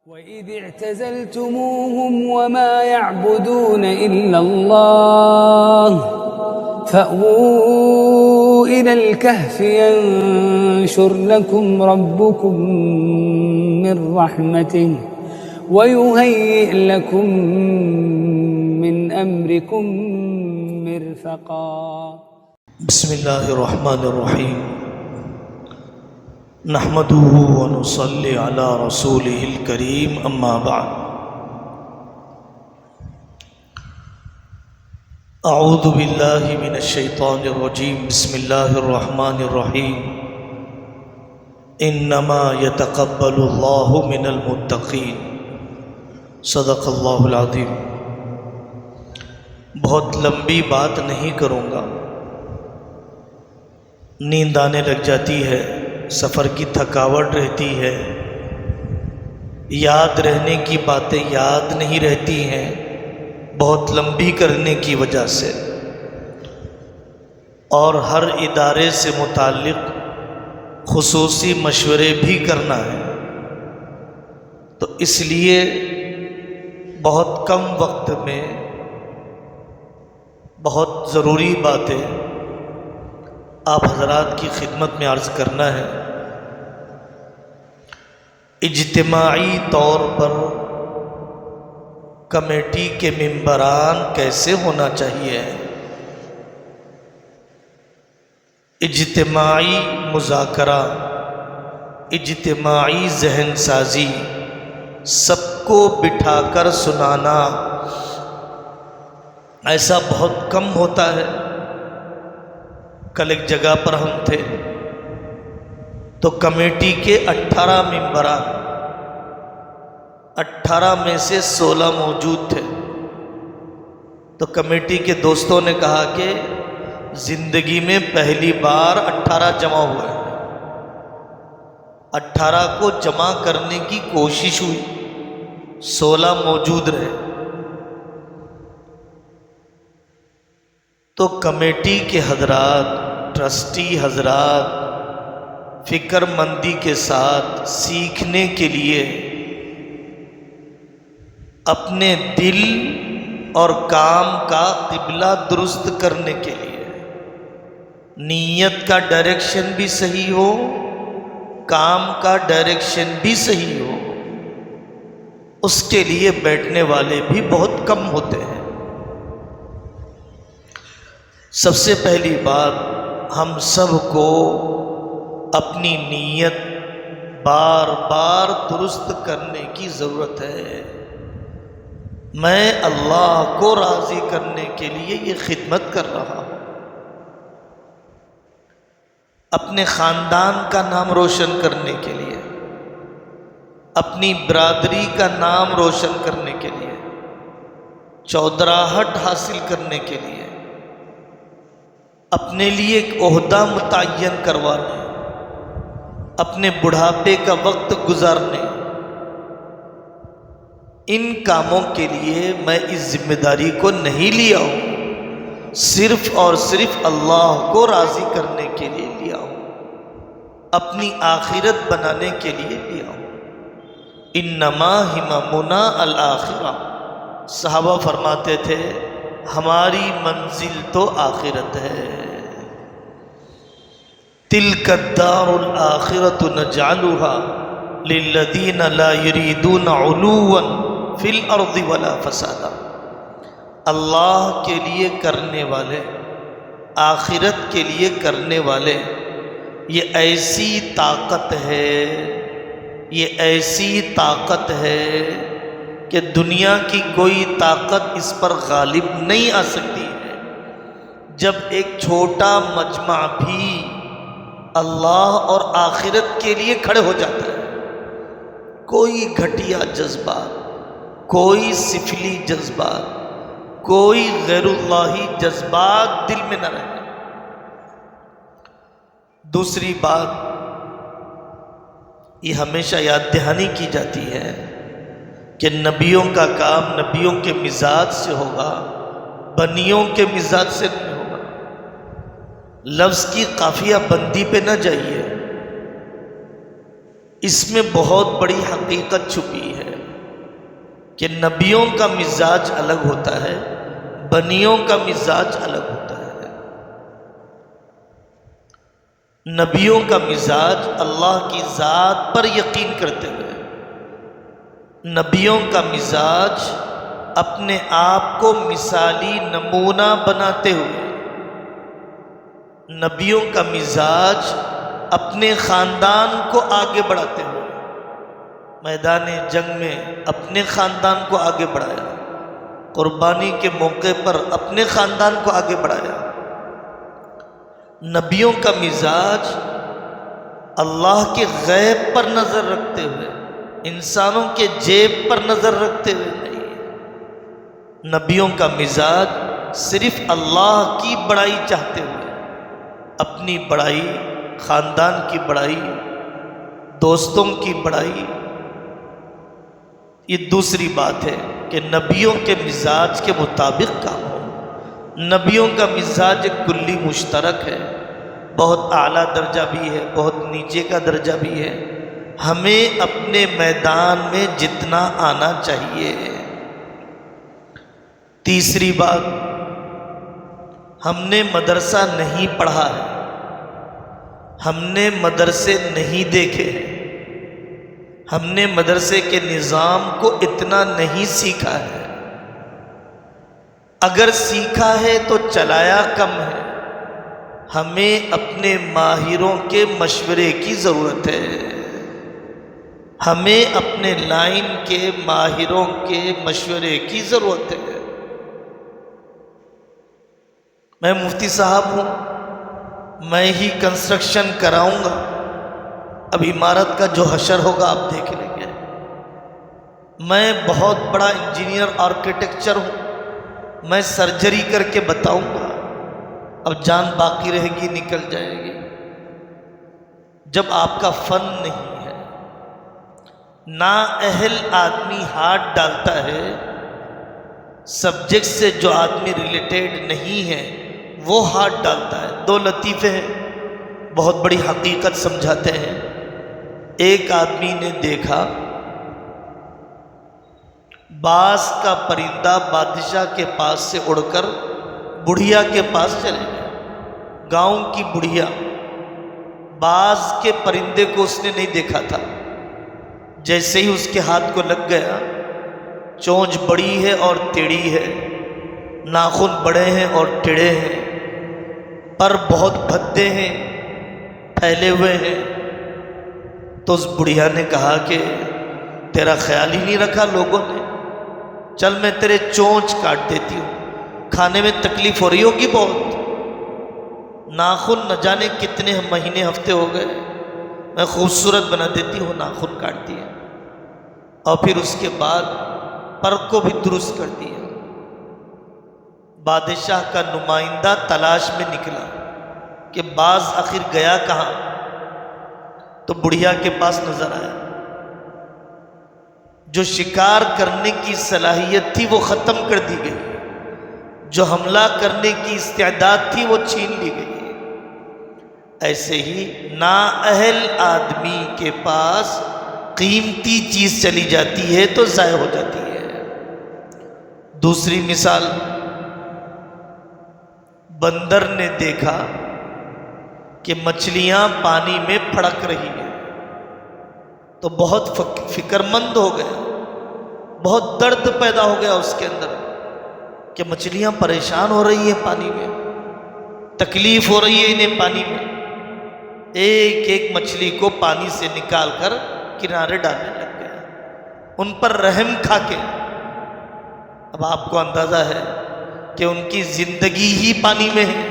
وَإِذِ اعْتَزَلْتُمُوهُمْ وَمَا يَعْبُدُونَ إِلَّا اللَّهَ فَأْوُوا إِلَى الْكَهْفِ يَنشُرْ لَكُمْ رَبُّكُمْ مِنْ رَحْمَتِهِ وَيُهَيِّئْ لَكُمْ مِنْ أَمْرِكُمْ مِرْفَقًا. بسم اللہ الرحمن الرحیم نحمده ونصلي على رسوله الكريم اما بعد اعوذ باللہ من الشیطان الرجیم بسم اللہ الرحمن الرحیم انما يتقبل اللہ من المتقین صدق اللہ العظیم. بہت لمبی بات نہیں کروں گا، نیند آنے لگ جاتی ہے، سفر کی تھکاوٹ رہتی ہے، یاد رہنے کی باتیں یاد نہیں رہتی ہیں بہت لمبی کرنے کی وجہ سے، اور ہر ادارے سے متعلق خصوصی مشورے بھی کرنا ہے، تو اس لیے بہت کم وقت میں بہت ضروری باتیں آپ حضرات کی خدمت میں عرض کرنا ہے. اجتماعی طور پر کمیٹی کے ممبران کیسے ہونا چاہیے، اجتماعی مذاکرہ، اجتماعی ذہن سازی، سب کو بٹھا کر سنانا ایسا بہت کم ہوتا ہے. کل ایک جگہ پر ہم تھے تو کمیٹی کے 18 ممبران، 18 میں سے 16 موجود تھے، تو کمیٹی کے دوستوں نے کہا کہ زندگی میں پہلی بار 18 جمع ہوئے، 18 کو جمع کرنے کی کوشش ہوئی، 16 موجود رہے. تو کمیٹی کے حضرات، ٹرسٹی حضرات فکر مندی کے ساتھ سیکھنے کے لیے اپنے دل اور کام کا قبلہ درست کرنے کے لیے، نیت کا ڈائریکشن بھی صحیح ہو، کام کا ڈائریکشن بھی صحیح ہو، اس کے لیے بیٹھنے والے بھی بہت کم ہوتے ہیں. سب سے پہلی بات، ہم سب کو اپنی نیت بار بار درست کرنے کی ضرورت ہے. میں اللہ کو راضی کرنے کے لیے یہ خدمت کر رہا ہوں، اپنے خاندان کا نام روشن کرنے کے لیے، اپنی برادری کا نام روشن کرنے کے لیے، چودراہٹ حاصل کرنے کے لیے، اپنے لیے ایک عہدہ متعین کروانے، اپنے بڑھاپے کا وقت گزارنے، ان کاموں کے لیے میں اس ذمہ داری کو نہیں لیا ہوں، صرف اور صرف اللہ کو راضی کرنے کے لیے لیا ہوں، اپنی آخرت بنانے کے لیے لیا ہوں. انما ہممنا الآخرہ، صحابہ فرماتے تھے ہماری منزل تو آخرت ہے. تلک الدار الآخرۃ نجعلها للذین لا یریدون علوا فی الارض ولا فسادا. اللہ کے لیے کرنے والے، آخرت کے لیے کرنے والے، یہ ایسی طاقت ہے، یہ ایسی طاقت ہے کہ دنیا کی کوئی طاقت اس پر غالب نہیں آ سکتی ہے. جب ایک چھوٹا مجمع بھی اللہ اور آخرت کے لیے کھڑے ہو جاتا ہے، کوئی گھٹیا جذبات، کوئی سفلی جذبات، کوئی غیر اللہی جذبات دل میں نہ رہے. دوسری بات، یہ ہمیشہ یاد دہانی کی جاتی ہے کہ نبیوں کا کام نبیوں کے مزاج سے ہوگا، بنیوں کے مزاج سے نہیں ہوگا. لفظ کی قافیہ بندی پہ نہ جائیے، اس میں بہت بڑی حقیقت چھپی ہے. کہ نبیوں کا مزاج الگ ہوتا ہے، بنیوں کا مزاج الگ ہوتا ہے۔ نبیوں کا مزاج اللہ کی ذات پر یقین کرتے ہوئے، نبیوں کا مزاج اپنے آپ کو مثالی نمونہ بناتے ہوئے، نبیوں کا مزاج اپنے خاندان کو آگے بڑھاتے ہوئے، میدان جنگ میں اپنے خاندان کو آگے بڑھایا، قربانی کے موقع پر اپنے خاندان کو آگے بڑھایا۔ نبیوں کا مزاج اللہ کے غیب پر نظر رکھتے ہوئے، انسانوں کے جیب پر نظر رکھتے ہوئے نہیں، نبیوں کا مزاج صرف اللہ کی بڑائی چاہتے ہوئے، اپنی بڑائی، خاندان کی بڑائی، دوستوں کی بڑائی۔ یہ دوسری بات ہے کہ نبیوں کے مزاج کے مطابق کام ہو۔ نبیوں کا مزاج ایک کلی مشترک ہے، بہت اعلیٰ درجہ بھی ہے، بہت نیچے کا درجہ بھی ہے۔ ہمیں اپنے میدان میں جتنا آنا چاہیے۔ تیسری بات، ہم نے مدرسہ نہیں پڑھا ہے، ہم نے مدرسے نہیں دیکھے ہیں، ہم نے مدرسے کے نظام کو اتنا نہیں سیکھا ہے، اگر سیکھا ہے تو چلایا کم ہے۔ ہمیں اپنے ماہروں کے مشورے کی ضرورت ہے، ہمیں اپنے لائن کے ماہروں کے مشورے کی ضرورت ہے۔ میں مفتی صاحب ہوں، میں ہی کنسٹرکشن کراؤں گا، اب عمارت کا جو حشر ہوگا آپ دیکھ لیں گے۔ میں بہت بڑا انجینئر آرکیٹیکچر ہوں، میں سرجری کر کے بتاؤں گا، اب جان باقی رہے گی نکل جائے گی۔ جب آپ کا فن نہیں ہے، نااہل آدمی ہاتھ ڈالتا ہے، سبجیکٹ سے جو آدمی ریلیٹڈ نہیں ہے وہ ہاتھ ڈالتا ہے۔ دو لطیفے ہیں، بہت بڑی حقیقت سمجھاتے ہیں۔ ایک آدمی نے دیکھا باز کا پرندہ بادشاہ کے پاس سے اڑ کر بڑھیا کے پاس چلے گیا۔ گاؤں کی بڑھیا، باز کے پرندے کو اس نے نہیں دیکھا تھا، جیسے ہی اس کے ہاتھ کو لگ گیا، چونچ بڑی ہے اور ٹیڑھی ہے، ناخن بڑے ہیں اور ٹیڑھے ہیں، پر بہت بھدے ہیں، پھیلے ہوئے ہیں۔ تو اس بڑھیا نے کہا کہ تیرا خیال ہی نہیں رکھا لوگوں نے، چل میں تیرے چونچ کاٹ دیتی ہوں، کھانے میں تکلیف ہو رہی ہوگی بہت، ناخن نہ جانے کتنے مہینے ہفتے ہو گئے، میں خوبصورت بنا دیتی ہوں، ناخن کاٹ دیے، اور پھر اس کے بعد پر کو بھی درست کر دیا۔ بادشاہ کا نمائندہ تلاش میں نکلا کہ باز آخر گیا کہاں، تو بڑھیا کے پاس نظر آیا۔ جو شکار کرنے کی صلاحیت تھی وہ ختم کر دی گئی، جو حملہ کرنے کی استعداد تھی وہ چھین لی گئی۔ ایسے ہی نااہل آدمی کے پاس قیمتی چیز چلی جاتی ہے تو ضائع ہو جاتی ہے۔ دوسری مثال، بندر نے دیکھا کہ مچھلیاں پانی میں پھڑک رہی ہیں تو بہت فکر مند ہو گیا، بہت درد پیدا ہو گیا اس کے اندر کہ مچھلیاں پریشان ہو رہی ہیں پانی میں، تکلیف ہو رہی ہے انہیں پانی میں۔ ایک ایک مچھلی کو پانی سے نکال کر کنارے ڈالنے لگ گیا، ان پر رحم کھا کے۔ اب آپ کو اندازہ ہے کہ ان کی زندگی ہی پانی میں ہے،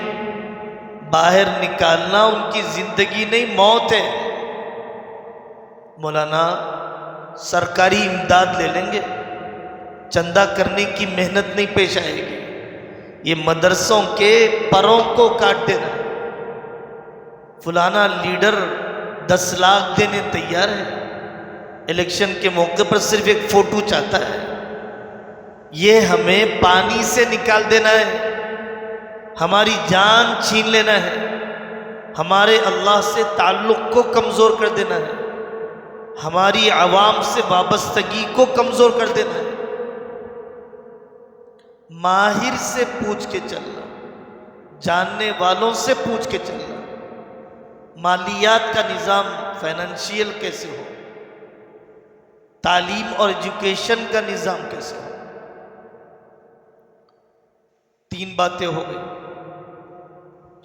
باہر نکالنا ان کی زندگی نہیں، موت ہے۔ مولانا سرکاری امداد لے لیں گے، چندہ کرنے کی محنت نہیں پیش آئے گی، یہ مدرسوں کے پروں کو کاٹ دینا۔ فلانا لیڈر 10 لاکھ دینے تیار ہے، الیکشن کے موقع پر صرف ایک فوٹو چاہتا ہے، یہ ہمیں پانی سے نکال دینا ہے، ہماری جان چھین لینا ہے، ہمارے اللہ سے تعلق کو کمزور کر دینا ہے، ہماری عوام سے وابستگی کو کمزور کر دینا ہے۔ ماہر سے پوچھ کے چلنا، جاننے والوں سے پوچھ کے چلنا، مالیات کا نظام فائنینشیل کیسے ہو، تعلیم اور ایجوکیشن کا نظام کیسے ہو۔ 3 باتیں ہو گئی۔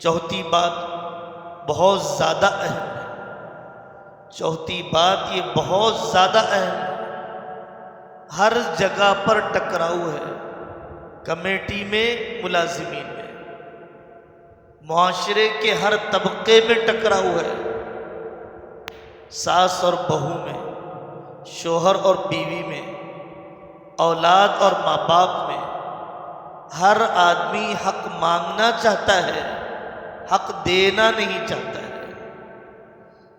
چوتھی بات بہت زیادہ اہم ہے، چوتھی بات یہ بہت زیادہ اہم ہے، ہر جگہ پر ٹکراؤ ہے، کمیٹی میں، ملازمین میں، معاشرے کے ہر طبقے میں ٹکراؤ ہے، ساس اور بہو میں، شوہر اور بیوی میں، اولاد اور ماں باپ میں۔ ہر آدمی حق مانگنا چاہتا ہے، حق دینا نہیں چاہتا ہے،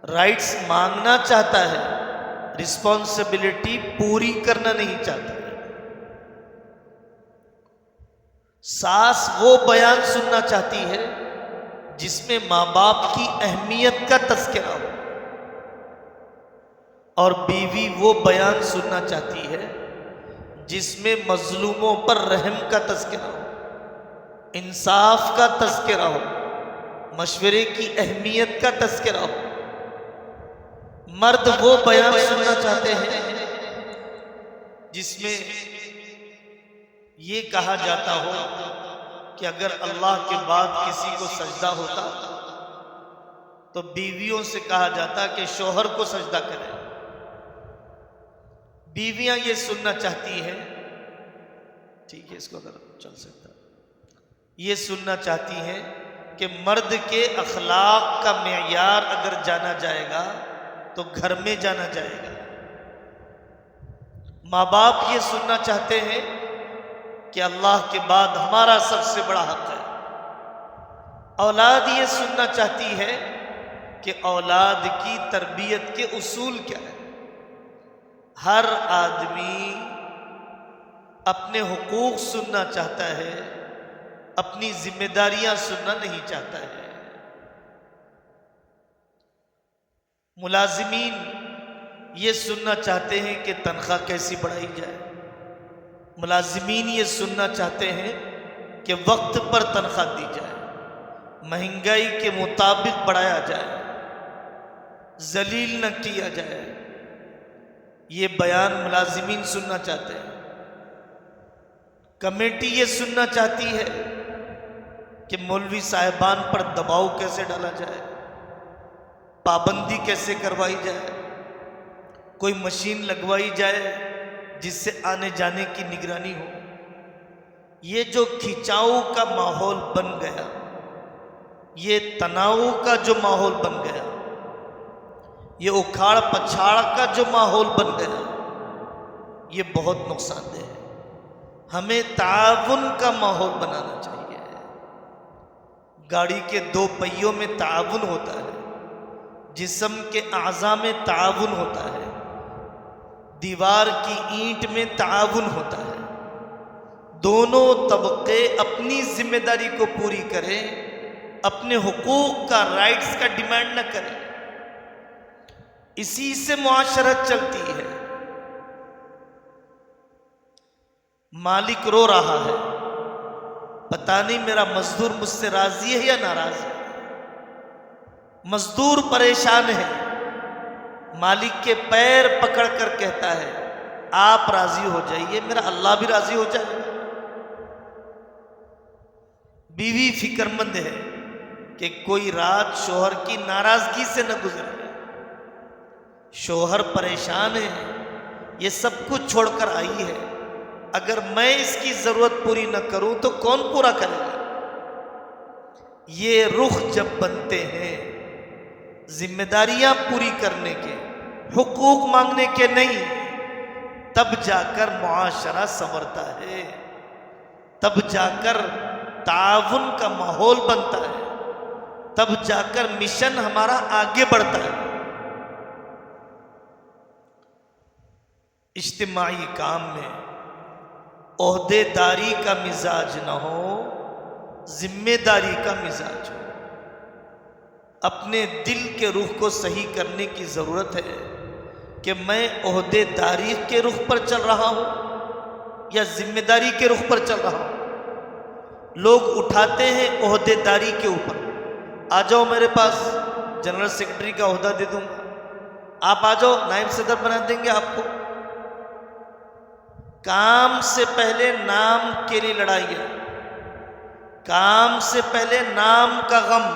رائٹس مانگنا چاہتا ہے، رسپانسبلٹی پوری کرنا نہیں چاہتا ہے۔ ساس وہ بیان سننا چاہتی ہے جس میں ماں باپ کی اہمیت کا تذکرہ ہو، اور بیوی وہ بیان سننا چاہتی ہے جس میں مظلوموں پر رحم کا تذکرہ ہو، انصاف کا تذکرہ ہو، مشورے کی اہمیت کا تذکرہ ہو۔ مرد وہ بیان سننا چاہتے ہیں جس میں یہ کہا جاتا ہو کہ اگر اللہ کے بعد کسی کو سجدہ ہوتا تو بیویوں سے کہا جاتا کہ شوہر کو سجدہ کرے۔ بیویاں یہ سننا چاہتی ہیں، ٹھیک ہے اس کو اگر چل سکتا، یہ سننا چاہتی ہیں کہ مرد کے اخلاق کا معیار اگر جانا جائے گا تو گھر میں جانا جائے گا۔ ماں باپ یہ سننا چاہتے ہیں کہ اللہ کے بعد ہمارا سب سے بڑا حق ہے۔ اولاد یہ سننا چاہتی ہے کہ اولاد کی تربیت کے اصول کیا ہیں۔ ہر آدمی اپنے حقوق سننا چاہتا ہے، اپنی ذمہ داریاں سننا نہیں چاہتا ہے۔ ملازمین یہ سننا چاہتے ہیں کہ تنخواہ کیسی بڑھائی جائے، ملازمین یہ سننا چاہتے ہیں کہ وقت پر تنخواہ دی جائے، مہنگائی کے مطابق بڑھایا جائے، ذلیل نہ کیا جائے۔ یہ بیان ملازمین سننا چاہتے ہیں۔ کمیٹی یہ سننا چاہتی ہے کہ مولوی صاحبان پر دباؤ کیسے ڈالا جائے، پابندی کیسے کروائی جائے، کوئی مشین لگوائی جائے جس سے آنے جانے کی نگرانی ہو۔ یہ جو کھچاؤ کا ماحول بن گیا، یہ تناؤ کا جو ماحول بن گیا، یہ اکھاڑ پچھاڑ کا جو ماحول بن گیا، یہ بہت نقصان دہ ہے۔ ہمیں تعاون کا ماحول بنانا چاہیے۔ گاڑی کے 2 پہیوں میں تعاون ہوتا ہے، جسم کے اعضاء میں تعاون ہوتا ہے، دیوار کی اینٹ میں تعاون ہوتا ہے۔ دونوں طبقے اپنی ذمہ داری کو پوری کریں، اپنے حقوق کا، رائٹس کا ڈیمانڈ نہ کریں، اسی سے معاشرت چلتی ہے۔ مالک رو رہا ہے، پتہ نہیں میرا مزدور مجھ سے راضی ہے یا ناراض ہے۔ مزدور پریشان ہے، مالک کے پیر پکڑ کر کہتا ہے آپ راضی ہو جائیے، میرا اللہ بھی راضی ہو جائے۔ بیوی فکر مند ہے کہ کوئی رات شوہر کی ناراضگی سے نہ گزرے۔ شوہر پریشان ہے، یہ سب کچھ چھوڑ کر آئی ہے، اگر میں اس کی ضرورت پوری نہ کروں تو کون پورا کرے گا؟ یہ رخ جب بنتے ہیں ذمہ داریاں پوری کرنے کے، حقوق مانگنے کے نہیں، تب جا کر معاشرہ سنورتا ہے، تب جا کر تعاون کا ماحول بنتا ہے، تب جا کر مشن ہمارا آگے بڑھتا ہے۔ اجتماعی کام میں عہدے داری کا مزاج نہ ہو، ذمہ داری کا مزاج ہو۔ اپنے دل کے رخ کو صحیح کرنے کی ضرورت ہے کہ میں عہدے داری کے رخ پر چل رہا ہوں یا ذمہ داری کے رخ پر چل رہا ہوں؟ لوگ اٹھاتے ہیں عہدے داری کے اوپر، آ جاؤ میرے پاس، جنرل سیکرٹری کا عہدہ دے دوں گا، آپ آ جاؤ نائب صدر بنا دیں گے آپ کو۔ کام سے پہلے نام کے لیے لڑائی ہے، کام سے پہلے نام کا غم،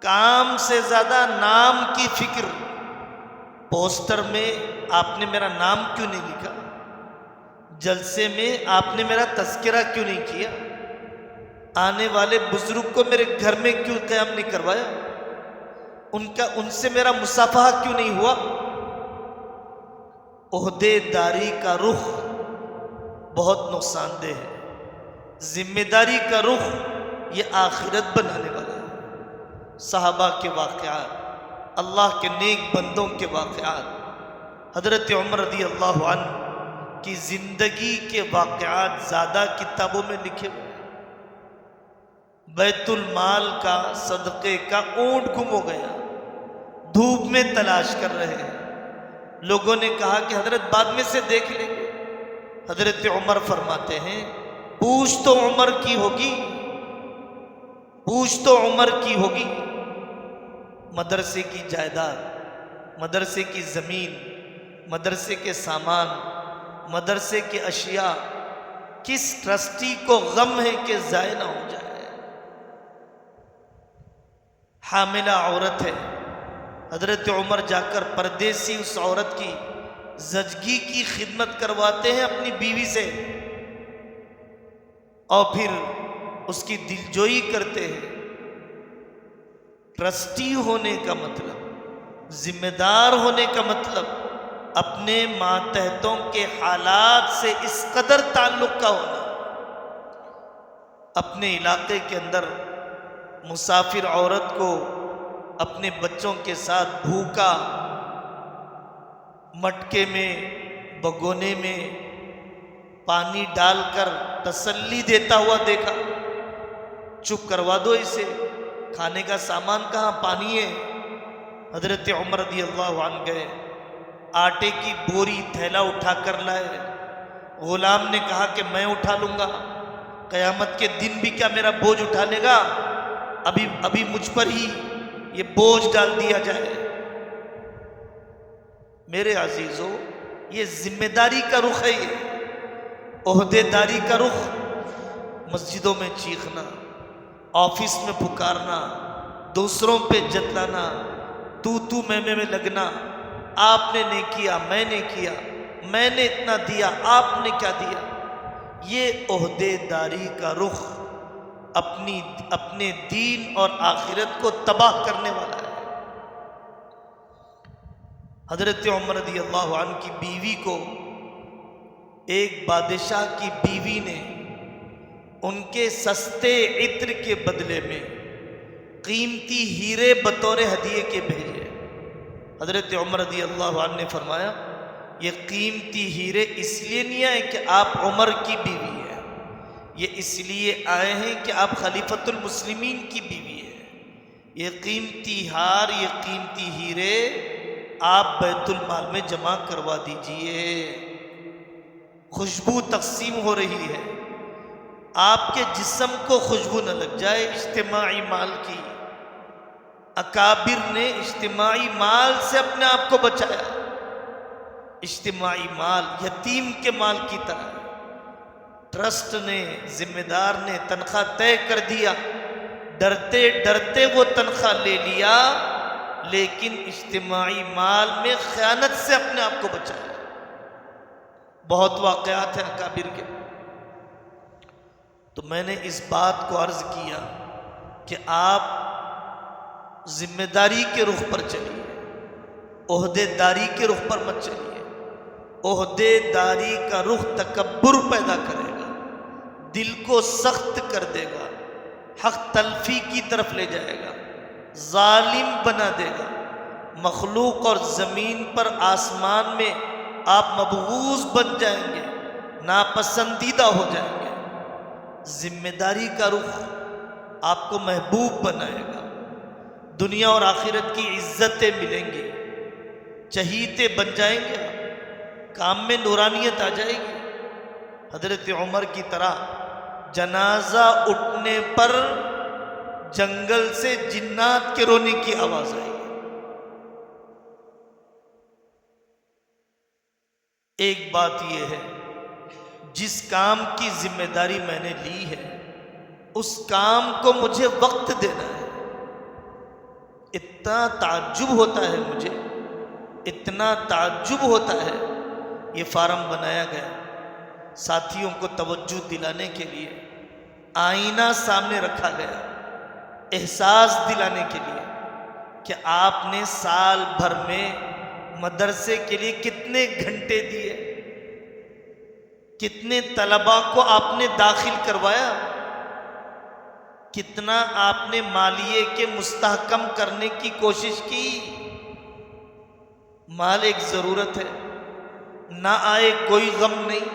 کام سے زیادہ نام کی فکر۔ پوسٹر میں آپ نے میرا نام کیوں نہیں لکھا؟ جلسے میں آپ نے میرا تذکرہ کیوں نہیں کیا؟ آنے والے بزرگ کو میرے گھر میں کیوں قیام نہیں کروایا؟ ان سے میرا مصافحہ کیوں نہیں ہوا؟ عہدے داری کا رخ بہت نقصان دہ ہے، ذمہ داری کا رخ یہ آخرت بنانے والا ہے۔ صحابہ کے واقعات، اللہ کے نیک بندوں کے واقعات، حضرت عمر رضی اللہ عنہ کی زندگی کے واقعات زیادہ کتابوں میں لکھے ہوئے ہیں۔ بیت المال کا، صدقے کا اونٹ گم ہو گیا، دھوپ میں تلاش کر رہے ہیں۔ لوگوں نے کہا کہ حضرت بعد میں سے دیکھ لیں گے۔ حضرت عمر فرماتے ہیں پوچھ تو عمر کی ہوگی، پوچھ تو عمر کی ہوگی۔ مدرسے کی جائیداد، مدرسے کی زمین، مدرسے کے سامان، مدرسے کے اشیاء، کس ٹرسٹی کو غم ہے کہ ضائع نہ ہو جائے؟ حاملہ عورت ہے، حضرت عمر جا کر پردیسی اس عورت کی زچگی کی خدمت کرواتے ہیں اپنی بیوی سے، اور پھر اس کی دلجوئی کرتے ہیں۔ ٹرسٹی ہونے کا مطلب، ذمہ دار ہونے کا مطلب اپنے ماتحتوں کے حالات سے اس قدر تعلق کا ہونا۔ اپنے علاقے کے اندر مسافر عورت کو اپنے بچوں کے ساتھ بھوکا مٹکے میں، بگونے میں پانی ڈال کر تسلی دیتا ہوا دیکھا۔ چپ کروا دو اسے، کھانے کا سامان کہاں، پانی ہے۔ حضرت عمر رضی اللہ عنہ گئے، آٹے کی بوری تھیلا اٹھا کر لائے۔ غلام نے کہا کہ میں اٹھا لوں گا، قیامت کے دن بھی کیا میرا بوجھ اٹھا لے گا؟ ابھی مجھ پر ہی یہ بوجھ ڈال دیا جائے۔ میرے عزیزو، یہ ذمہ داری کا رخ ہے، یہ عہدے داری کا رخ۔ مسجدوں میں چیخنا، آفس میں پکارنا، دوسروں پہ جتلانا، تو میں لگنا، آپ نے نہیں کیا، میں نے کیا، میں نے اتنا دیا، آپ نے کیا دیا۔ یہ عہدے داری کا رخ اپنے دین اور آخرت کو تباہ کرنے والا ہے۔ حضرت عمر رضی اللہ عنہ کی بیوی کو ایک بادشاہ کی بیوی نے ان کے سستے عطر کے بدلے میں قیمتی ہیرے بطور ہدیے کے بھیجے۔ حضرت عمر رضی اللہ عنہ نے فرمایا یہ قیمتی ہیرے اس لیے نہیں آئے کہ آپ عمر کی بیوی ہیں، یہ اس لیے آئے ہیں کہ آپ خلیفۃ المسلمین کی بیوی ہیں۔ یہ قیمتی ہار، یہ قیمتی ہیرے آپ بیت المال میں جمع کروا دیجئے۔ خوشبو تقسیم ہو رہی ہے، آپ کے جسم کو خوشبو نہ لگ جائے اجتماعی مال کی۔ اکابر نے اجتماعی مال سے اپنے آپ کو بچایا، اجتماعی مال یتیم کے مال کی طرح۔ ٹرسٹ نے، ذمہ دار نے تنخواہ طے کر دیا، ڈرتے ڈرتے وہ تنخواہ لے لیا، لیکن اجتماعی مال میں خیانت سے اپنے آپ کو بچایا۔ بہت واقعات ہیں اکابر کے۔ تو میں نے اس بات کو عرض کیا کہ آپ ذمہ داری کے رخ پر چلیے، عہدے داری کے رخ پر مت چلیے۔ عہدے داری کا رخ تکبر پیدا کرے گا، دل کو سخت کر دے گا، حق تلفی کی طرف لے جائے گا، ظالم بنا دے گا۔ مخلوق اور زمین پر، آسمان میں آپ مبغوض بن جائیں گے، ناپسندیدہ ہو جائیں گے۔ ذمہ داری کا رخ آپ کو محبوب بنائے گا، دنیا اور آخرت کی عزتیں ملیں گی، چہیتے بن جائیں گے، کام میں نورانیت آ جائے گی۔ حضرت عمر کی طرح جنازہ اٹھنے پر جنگل سے جنات کے رونے کی آواز آئی. ایک بات یہ ہے، جس کام کی ذمہ داری میں نے لی ہے اس کام کو مجھے وقت دینا ہے. اتنا تعجب ہوتا ہے مجھے، اتنا تعجب ہوتا ہے. یہ فارم بنایا گیا ساتھیوں کو توجہ دلانے کے لیے، آئینہ سامنے رکھا گیا احساس دلانے کے لیے کہ آپ نے سال بھر میں مدرسے کے لیے کتنے گھنٹے دیے، کتنے طلباء کو آپ نے داخل کروایا، کتنا آپ نے مالیے کے مستحکم کرنے کی کوشش کی. مال ایک ضرورت ہے، نہ آئے کوئی غم نہیں.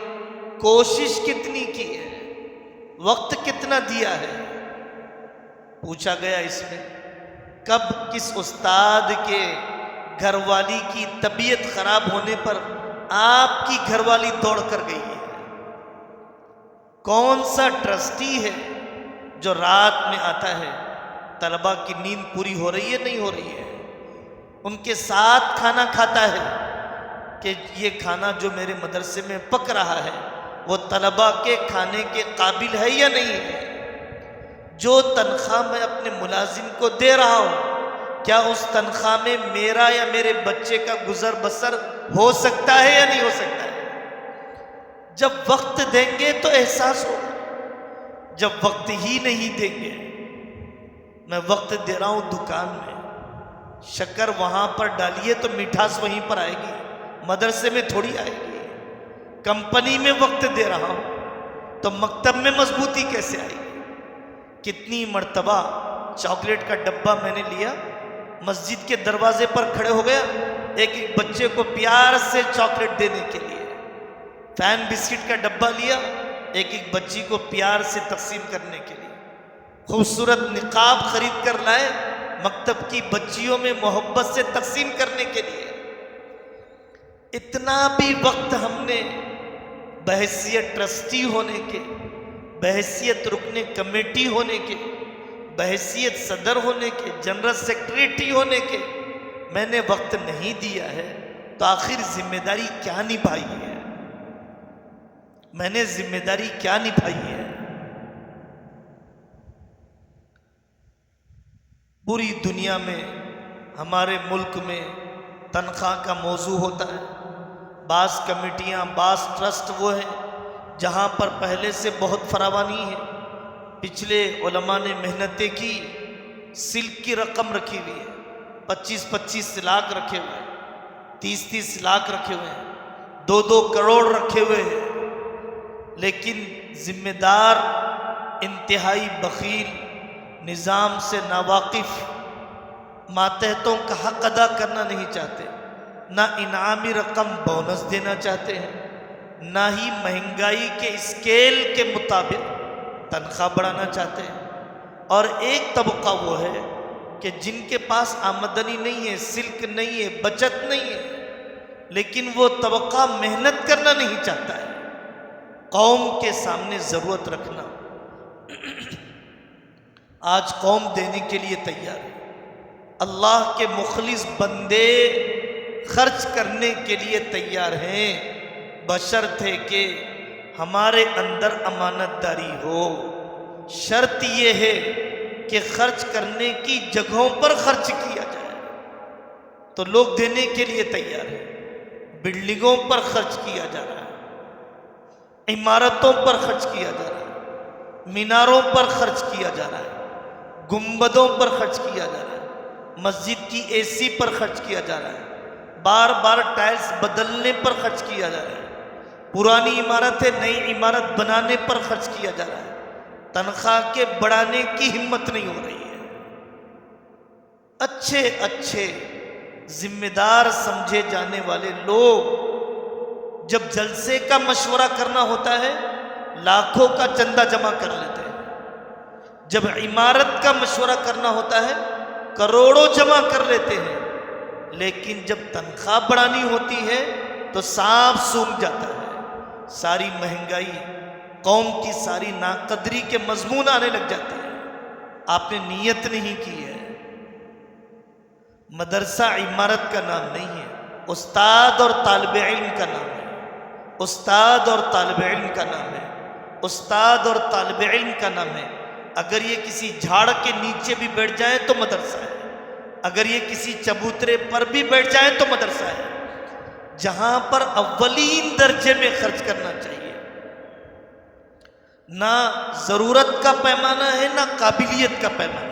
کوشش کتنی کی ہے، وقت کتنا دیا ہے. پوچھا گیا اس میں کب کس استاد کے گھر والی کی طبیعت خراب ہونے پر آپ کی گھر والی دوڑ کر گئی ہے. کون سا ٹرسٹی ہے جو رات میں آتا ہے طلباء کی نیند پوری ہو رہی ہے نہیں ہو رہی ہے، ان کے ساتھ کھانا کھاتا ہے کہ یہ کھانا جو میرے مدرسے میں پک رہا ہے وہ طلباء کے کھانے کے قابل ہے یا نہیں ہے. جو تنخواہ میں اپنے ملازم کو دے رہا ہوں کیا اس تنخواہ میں میرا یا میرے بچے کا گزر بسر ہو سکتا ہے یا نہیں ہو سکتا ہے. جب وقت دیں گے تو احساس ہوگا، جب وقت ہی نہیں دیں گے. میں وقت دے رہا ہوں دکان میں، شکر وہاں پر ڈالیے تو مٹھاس وہیں پر آئے گی، مدرسے میں تھوڑی آئے گی. کمپنی میں وقت دے رہا ہوں تو مکتب میں مضبوطی کیسے آئے گی. کتنی مرتبہ چاکلیٹ کا ڈبہ میں نے لیا، مسجد کے دروازے پر کھڑے ہو گیا ایک ایک بچے کو پیار سے چاکلیٹ دینے کے لیے. فین بسکٹ کا ڈبہ لیا ایک ایک بچی کو پیار سے تقسیم کرنے کے لیے. خوبصورت نقاب خرید کر لائے مکتب کی بچیوں میں محبت سے تقسیم کرنے کے لیے. اتنا بھی وقت ہم نے بحیثیت ٹرسٹی ہونے کے، بحیثیت رکن کمیٹی ہونے کے، بحیثیت صدر ہونے کے، جنرل سیکریٹری ہونے کے میں نے وقت نہیں دیا ہے تو آخر ذمہ داری کیا نبھائی ہے، میں نے ذمہ داری کیا نبھائی ہے. پوری دنیا میں ہمارے ملک میں تنخواہ کا موضوع ہوتا ہے. بعض کمیٹیاں، بعض ٹرسٹ وہ ہیں جہاں پر پہلے سے بہت فراوانی ہے. پچھلے علماء نے محنتیں کی، سلک کی رقم رکھی ہوئی ہے، 25-25 لاکھ رکھے ہوئے ہیں، 30-30 لاکھ رکھے ہوئے ہیں، 2-2 کروڑ رکھے ہوئے ہیں. لیکن ذمہ دار انتہائی بخیل، نظام سے ناواقف، ماتحتوں کا حق ادا کرنا نہیں چاہتے، نہ انعامی رقم بونس دینا چاہتے ہیں، نہ ہی مہنگائی کے اسکیل کے مطابق تنخواہ بڑھانا چاہتے ہیں. اور ایک طبقہ وہ ہے کہ جن کے پاس آمدنی نہیں ہے، سلک نہیں ہے، بچت نہیں ہے، لیکن وہ طبقہ محنت کرنا نہیں چاہتا ہے، قوم کے سامنے ضرورت رکھنا. آج قوم دینے کے لیے تیار ہے. اللہ کے مخلص بندے خرچ کرنے کے لیے تیار ہیں، بشرط ہے کہ ہمارے اندر امانت داری ہو. شرط یہ ہے کہ خرچ کرنے کی جگہوں پر خرچ کیا جائے تو لوگ دینے کے لیے تیار ہیں. بلڈنگوں پر خرچ کیا جا رہا ہے، عمارتوں پر خرچ کیا جا رہا ہے، میناروں پر خرچ کیا جا رہا ہے، گنبدوں پر خرچ کیا جا رہا ہے، مسجد کی اے سی پر خرچ کیا جا رہا ہے، بار بار ٹائلز بدلنے پر خرچ کیا جا رہا ہے، پرانی عمارتیں نئی عمارت بنانے پر خرچ کیا جا رہا ہے. تنخواہ کے بڑھانے کی ہمت نہیں ہو رہی ہے. اچھے اچھے ذمہ دار سمجھے جانے والے لوگ جب جلسے کا مشورہ کرنا ہوتا ہے لاکھوں کا چندہ جمع کر لیتے ہیں، جب عمارت کا مشورہ کرنا ہوتا ہے کروڑوں جمع کر لیتے ہیں، لیکن جب تنخواہ بڑھانی ہوتی ہے تو سانپ سونگ جاتا ہے. ساری مہنگائی، قوم کی ساری ناقدری کے مضمون آنے لگ جاتے ہیں۔ آپ نے نیت نہیں کی ہے۔ مدرسہ عمارت کا نام نہیں ہے، استاد اور طالب علم کا نام ہے۔ استاد اور طالب علم کا نام ہے۔ استاد اور طالب علم کا نام ہے۔ اگر یہ کسی جھاڑ کے نیچے بھی بیٹھ جائیں تو مدرسہ ہے، اگر یہ کسی چبوترے پر بھی بیٹھ جائیں تو مدرسہ ہے، جہاں پر اولین درجے میں خرچ کرنا چاہیے۔ نہ ضرورت کا پیمانہ ہے، نہ قابلیت کا پیمانہ ہے۔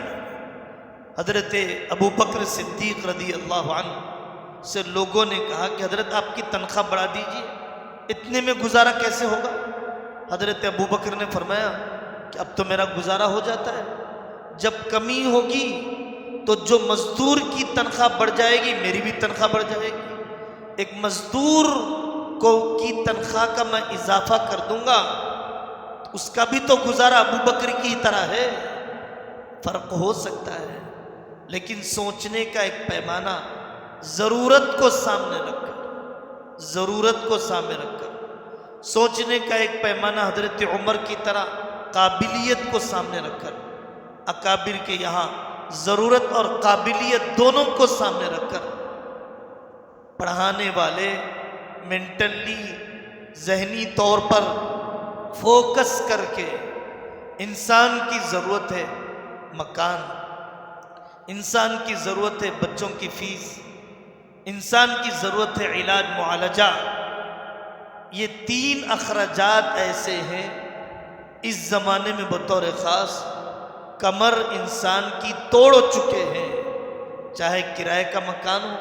حضرت ابو بکر صدیق رضی اللہ عنہ سے لوگوں نے کہا کہ حضرت آپ کی تنخواہ بڑھا دیجیے، اتنے میں گزارا کیسے ہوگا؟ حضرت ابو بکر نے فرمایا کہ اب تو میرا گزارا ہو جاتا ہے، جب کمی ہوگی تو جو مزدور کی تنخواہ بڑھ جائے گی میری بھی تنخواہ بڑھ جائے گی، ایک مزدور کی تنخواہ کا میں اضافہ کر دوں گا، اس کا بھی تو گزارا ابو بکر کی طرح ہے۔ فرق ہو سکتا ہے، لیکن سوچنے کا ایک پیمانہ، ضرورت کو سامنے رکھ کر، ضرورت کو سامنے رکھ کر سوچنے کا ایک پیمانہ، حضرت عمر کی طرح قابلیت کو سامنے رکھ کر، اکابر کے یہاں ضرورت اور قابلیت دونوں کو سامنے رکھ کر پڑھانے والے مینٹلی، ذہنی طور پر فوکس کر کے، انسان کی ضرورت ہے مکان، انسان کی ضرورت ہے بچوں کی فیس، انسان کی ضرورت ہے علاج معالجہ، یہ 3 اخراجات ایسے ہیں اس زمانے میں بطور خاص کمر انسان کی توڑ چکے ہیں، چاہے کرائے کا مکان ہو،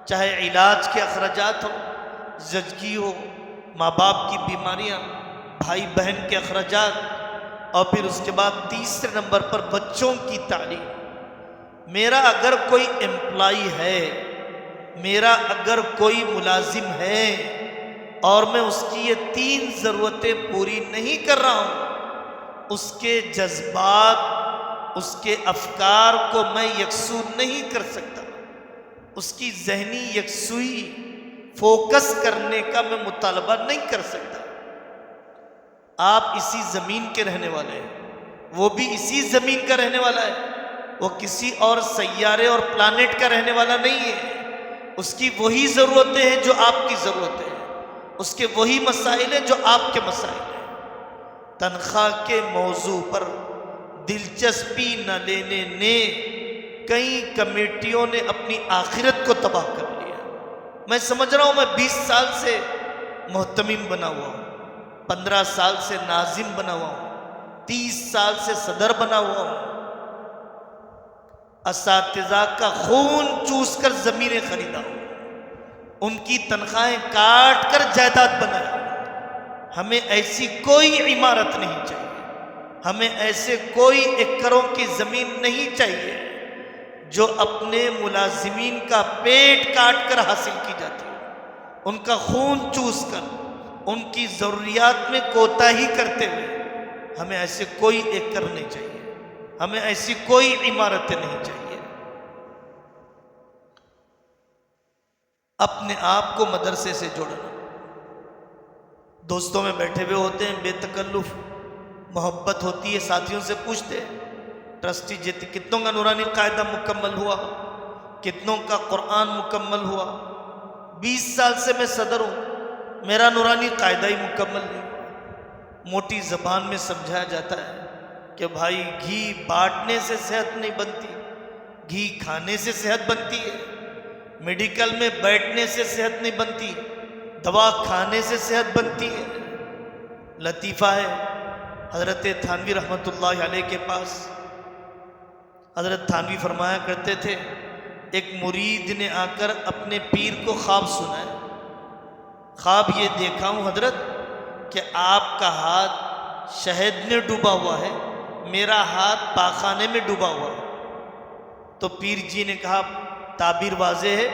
چاہے علاج کے اخراجات ہو، زچگی ہو، ماں باپ کی بیماریاں، بھائی بہن کے اخراجات، اور پھر اس کے بعد تیسرے نمبر پر بچوں کی تعلیم۔ میرا اگر کوئی امپلائی ہے، میرا اگر کوئی ملازم ہے اور میں اس کی یہ 3 ضرورتیں پوری نہیں کر رہا ہوں، اس کے جذبات، اس کے افکار کو میں یکسو نہیں کر سکتا، اس کی ذہنی یکسوئی، فوکس کرنے کا میں مطالبہ نہیں کر سکتا۔ آپ اسی زمین کے رہنے والے ہیں، وہ بھی اسی زمین کا رہنے والا ہے، وہ کسی اور سیارے اور پلانٹ کا رہنے والا نہیں ہے۔ اس کی وہی ضرورتیں ہیں جو آپ کی ضرورتیں ہیں، اس کے وہی مسائل ہیں جو آپ کے مسائل ہیں۔ تنخواہ کے موضوع پر دلچسپی نہ لینے نے کئی کمیٹیوں نے اپنی آخرت کو تباہ کر لیا۔ میں سمجھ رہا ہوں، میں 20 سال سے محتمم بنا ہوا ہوں، 15 سال سے ناظم بنا ہوا ہوں، 30 سال سے صدر بنا ہوا ہوں، اساتذہ کا خون چوس کر زمینیں خریدا ہوں، ان کی تنخواہیں کاٹ کر جائیداد بنائی۔ ہمیں ایسی کوئی عمارت نہیں چاہیے، ہمیں ایسے کوئی ایکڑوں کی زمین نہیں چاہیے جو اپنے ملازمین کا پیٹ کاٹ کر حاصل کی جاتی ہے، ان کا خون چوس کر، ان کی ضروریات میں کوتاہی کرتے ہوئے۔ ہمیں ایسے کوئی ایکڑ نہیں چاہیے، ہمیں ایسی کوئی عمارتیں نہیں چاہیے۔ اپنے آپ کو مدرسے سے جوڑنا، دوستوں میں بیٹھے ہوئے ہوتے ہیں، بے تکلف محبت ہوتی ہے، ساتھیوں سے پوچھتے ہیں ٹرسٹی جیتے کتنوں کا نورانی قاعدہ مکمل ہوا، کتنوں کا قرآن مکمل ہوا؟ 20 سال سے میں صدر ہوں، میرا نورانی قاعدہ ہی مکمل نہیں ہوا۔ موٹی زبان میں سمجھایا جاتا ہے کہ بھائی گھی بانٹنے سے صحت نہیں بنتی، گھی کھانے سے صحت بنتی ہے، میڈیکل میں بیٹھنے سے صحت نہیں بنتی، دوا کھانے سے صحت بنتی ہے۔ لطیفہ ہے، حضرت تھانوی رحمۃ اللہ علیہ کے پاس حضرت تھانوی فرمایا کرتے تھے، ایک مرید نے آ کر اپنے پیر کو خواب سنایا، خواب یہ دیکھا ہوں حضرت کہ آپ کا ہاتھ شہد میں ڈوبا ہوا ہے، میرا ہاتھ پاخانے میں ڈوبا ہوا ہے۔ تو پیر جی نے کہا تعبیر واضح ہے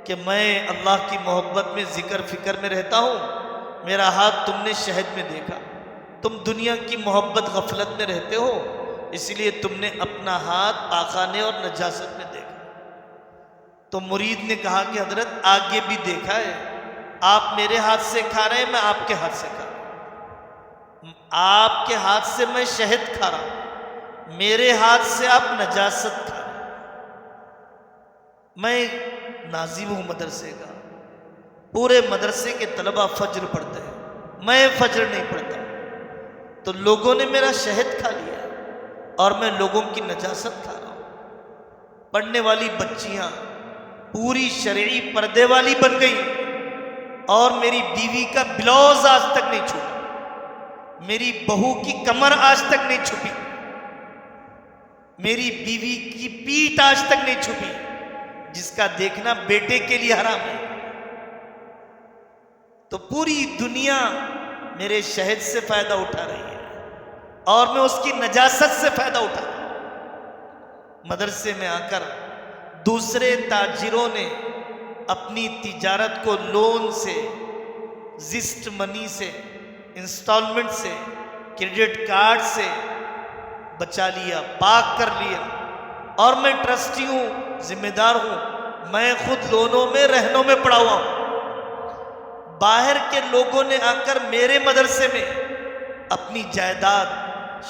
کہ میں اللہ کی محبت میں ذکر فکر میں رہتا ہوں، میرا ہاتھ تم نے شہد میں دیکھا، تم دنیا کی محبت غفلت میں رہتے ہو، اس لیے تم نے اپنا ہاتھ پاخانے اور نجاست میں دیکھا۔ تو مرید نے کہا کہ حضرت آگے بھی دیکھا ہے، آپ میرے ہاتھ سے کھا رہے ہیں، میں آپ کے ہاتھ سے کھا رہا ہوں، آپ کے ہاتھ سے میں شہد کھا رہا ہوں، میرے ہاتھ سے آپ نجاست کھا رہے ہیں۔ میں ناظم ہوں مدرسے کا، پورے مدرسے کے طلبہ فجر پڑھتے ہیں، میں فجر نہیں پڑھتا، تو لوگوں نے میرا شہد کھا لیا اور میں لوگوں کی نجاست کھا رہا ہوں۔ پڑھنے والی بچیاں پوری شرعی پردے والی بن گئی اور میری بیوی کا بلاؤز آج تک نہیں چھپا، میری بہو کی کمر آج تک نہیں چھپی، میری بیوی کی پیٹھ آج تک نہیں چھپی، جس کا دیکھنا بیٹے کے لیے حرام ہے۔ تو پوری دنیا میرے شہد سے فائدہ اٹھا رہی ہے اور میں اس کی نجاست سے فائدہ اٹھا رہا ہوں۔ مدرسے میں آ کر دوسرے تاجروں نے اپنی تجارت کو لون سے، زسٹ منی سے، انسٹالمنٹ سے، کریڈٹ کارڈ سے بچا لیا، پاک کر لیا، اور میں ٹرسٹی ہوں، ذمہ دار ہوں، میں خود لونوں میں رہنوں میں پڑا ہوا ہوں۔ باہر کے لوگوں نے آ کر میرے مدرسے میں اپنی جائیداد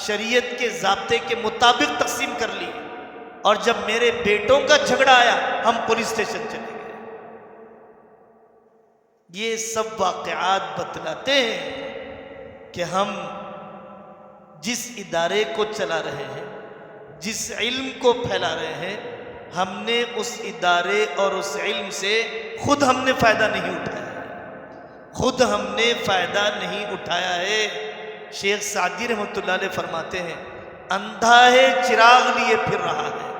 شریعت کے ضابطے کے مطابق تقسیم کر لی، اور جب میرے بیٹوں کا جھگڑا آیا ہم پولیس اسٹیشن چلے گئے۔ یہ سب واقعات بتلاتے ہیں کہ ہم جس ادارے کو چلا رہے ہیں، جس علم کو پھیلا رہے ہیں، ہم نے اس ادارے اور اس علم سے خود ہم نے فائدہ نہیں اٹھایا ہے، خود ہم نے فائدہ نہیں اٹھایا ہے۔ شیخ سعدی رحمۃ اللہ علیہ فرماتے ہیں، اندھا ہے چراغ لیے پھر رہا ہے،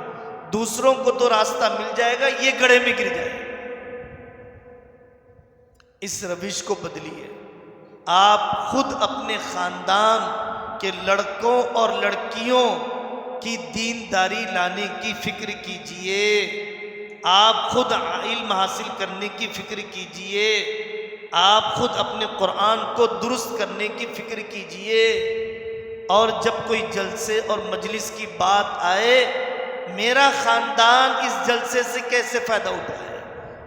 دوسروں کو تو راستہ مل جائے گا، یہ گڑھے میں گر جائے گا۔ اس روش کو بدلیے۔ آپ خود اپنے خاندان کے لڑکوں اور لڑکیوں کی دینداری لانے کی فکر کیجئے، آپ خود علم حاصل کرنے کی فکر کیجئے، آپ خود اپنے قرآن کو درست کرنے کی فکر کیجئے، اور جب کوئی جلسے اور مجلس کی بات آئے، میرا خاندان اس جلسے سے کیسے فائدہ اٹھائے،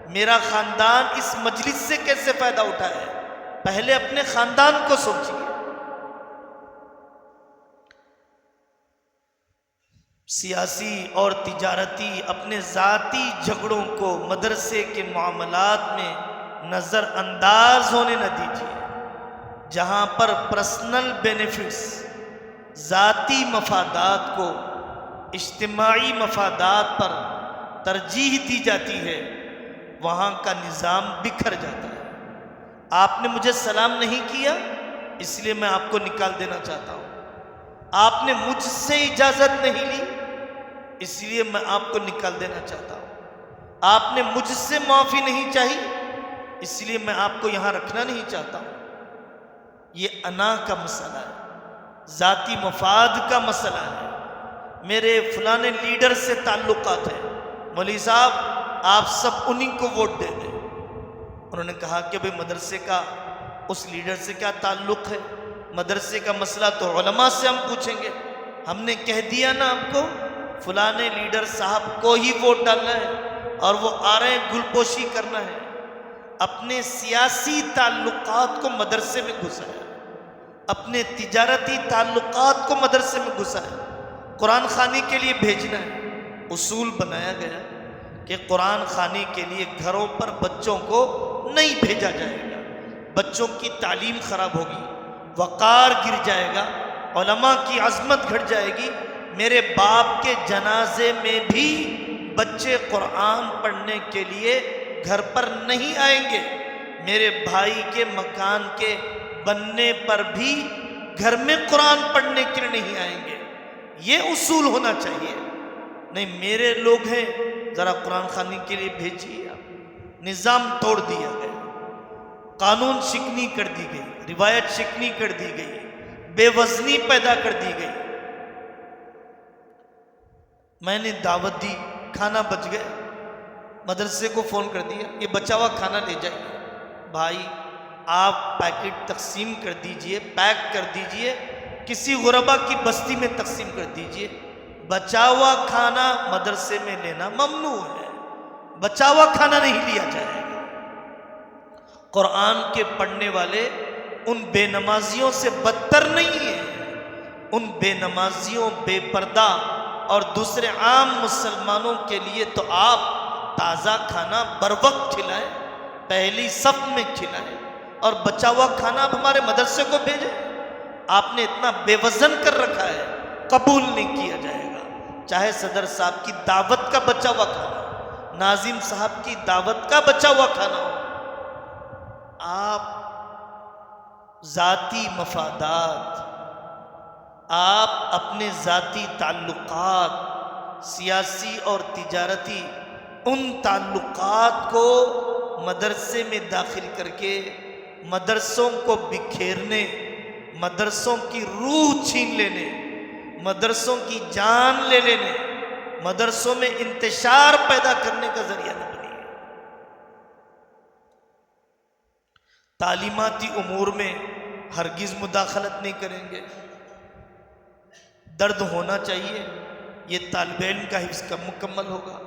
میرا خاندان اس مجلس سے کیسے فائدہ اٹھائے، پہلے اپنے خاندان کو سوچیے۔ سیاسی اور تجارتی اپنے ذاتی جھگڑوں کو مدرسے کے معاملات میں نظر انداز ہونے نہ دیجیے۔ جہاں پر پرسنل بینیفٹس، ذاتی مفادات کو اجتماعی مفادات پر ترجیح دی جاتی ہے، وہاں کا نظام بکھر جاتا ہے۔ آپ نے مجھے سلام نہیں کیا، اس لیے میں آپ کو نکال دینا چاہتا ہوں۔ آپ نے مجھ سے اجازت نہیں لی، اس لیے میں آپ کو نکال دینا چاہتا ہوں۔ آپ نے مجھ سے معافی نہیں چاہی، اس لیے میں آپ کو یہاں رکھنا نہیں چاہتا ہوں۔ یہ انا کا مسئلہ ہے، ذاتی مفاد کا مسئلہ ہے۔ میرے فلاں لیڈر سے تعلقات ہیں، مولوی صاحب آپ سب انہی کو ووٹ دے دیں۔ انہوں نے کہا کہ بھئی مدرسے کا اس لیڈر سے کیا تعلق ہے، مدرسے کا مسئلہ تو علماء سے ہم پوچھیں گے۔ ہم نے کہہ دیا نا آپ کو، فلاں لیڈر صاحب کو ہی ووٹ ڈالنا ہے، اور وہ آ رہے ہیں گل پوشی کرنا ہے۔ اپنے سیاسی تعلقات کو مدرسے میں گھسایا، اپنے تجارتی تعلقات کو مدرسے میں گھسایا۔ قرآن خوانی کے لیے بھیجنا ہے، اصول بنایا گیا کہ قرآن خوانی کے لیے گھروں پر بچوں کو نہیں بھیجا جائے گا، بچوں کی تعلیم خراب ہوگی، وقار گر جائے گا، علماء کی عظمت گھٹ جائے گی۔ میرے باپ کے جنازے میں بھی بچے قرآن پڑھنے کے لیے گھر پر نہیں آئیں گے، میرے بھائی کے مکان کے بننے پر بھی گھر میں قرآن پڑھنے کے لیے نہیں آئیں گے۔ یہ اصول ہونا چاہیے۔ نہیں میرے لوگ ہیں، ذرا قرآن خوانی کے لیے بھیجیے۔ نظام توڑ دیا گیا، قانون شکنی کر دی گئی، روایت شکنی کر دی گئی، بے وزنی پیدا کر دی گئی۔ میں نے دعوت دی، کھانا بچ گیا، مدرسے کو فون کر دیا، یہ بچا ہوا کھانا لے جائیے۔ بھائی آپ پیکٹ تقسیم کر دیجئے، پیک کر دیجئے، کسی غربا کی بستی میں تقسیم کر دیجئے۔ بچا ہوا کھانا مدرسے میں لینا ممنوع ہے، بچا ہوا کھانا نہیں لیا جائے گا۔ قرآن کے پڑھنے والے ان بے نمازیوں سے بدتر نہیں ہیں۔ ان بے نمازیوں، بے پردہ اور دوسرے عام مسلمانوں کے لیے تو آپ تازہ کھانا بروقت کھلائیں، پہلی صف میں کھلائیں، اور بچا ہوا کھانا آپ ہمارے مدرسے کو بھیجیں۔ آپ نے اتنا بے وزن کر رکھا ہے، قبول نہیں کیا جائے گا، چاہے صدر صاحب کی دعوت کا بچا ہوا کھانا ہو، ناظم صاحب کی دعوت کا بچا ہوا کھانا ہو۔ آپ ذاتی مفادات، آپ اپنے ذاتی تعلقات، سیاسی اور تجارتی ان تعلقات کو مدرسے میں داخل کر کے مدرسوں کو بکھیرنے، مدرسوں کی روح چھین لینے، مدرسوں کی جان لے لینے، مدرسوں میں انتشار پیدا کرنے کا ذریعہ نہ بنیے۔ تعلیماتی امور میں ہرگز مداخلت نہیں کریں گے۔ درد ہونا چاہیے، یہ طالب علم کا حفظ کا مکمل ہوگا،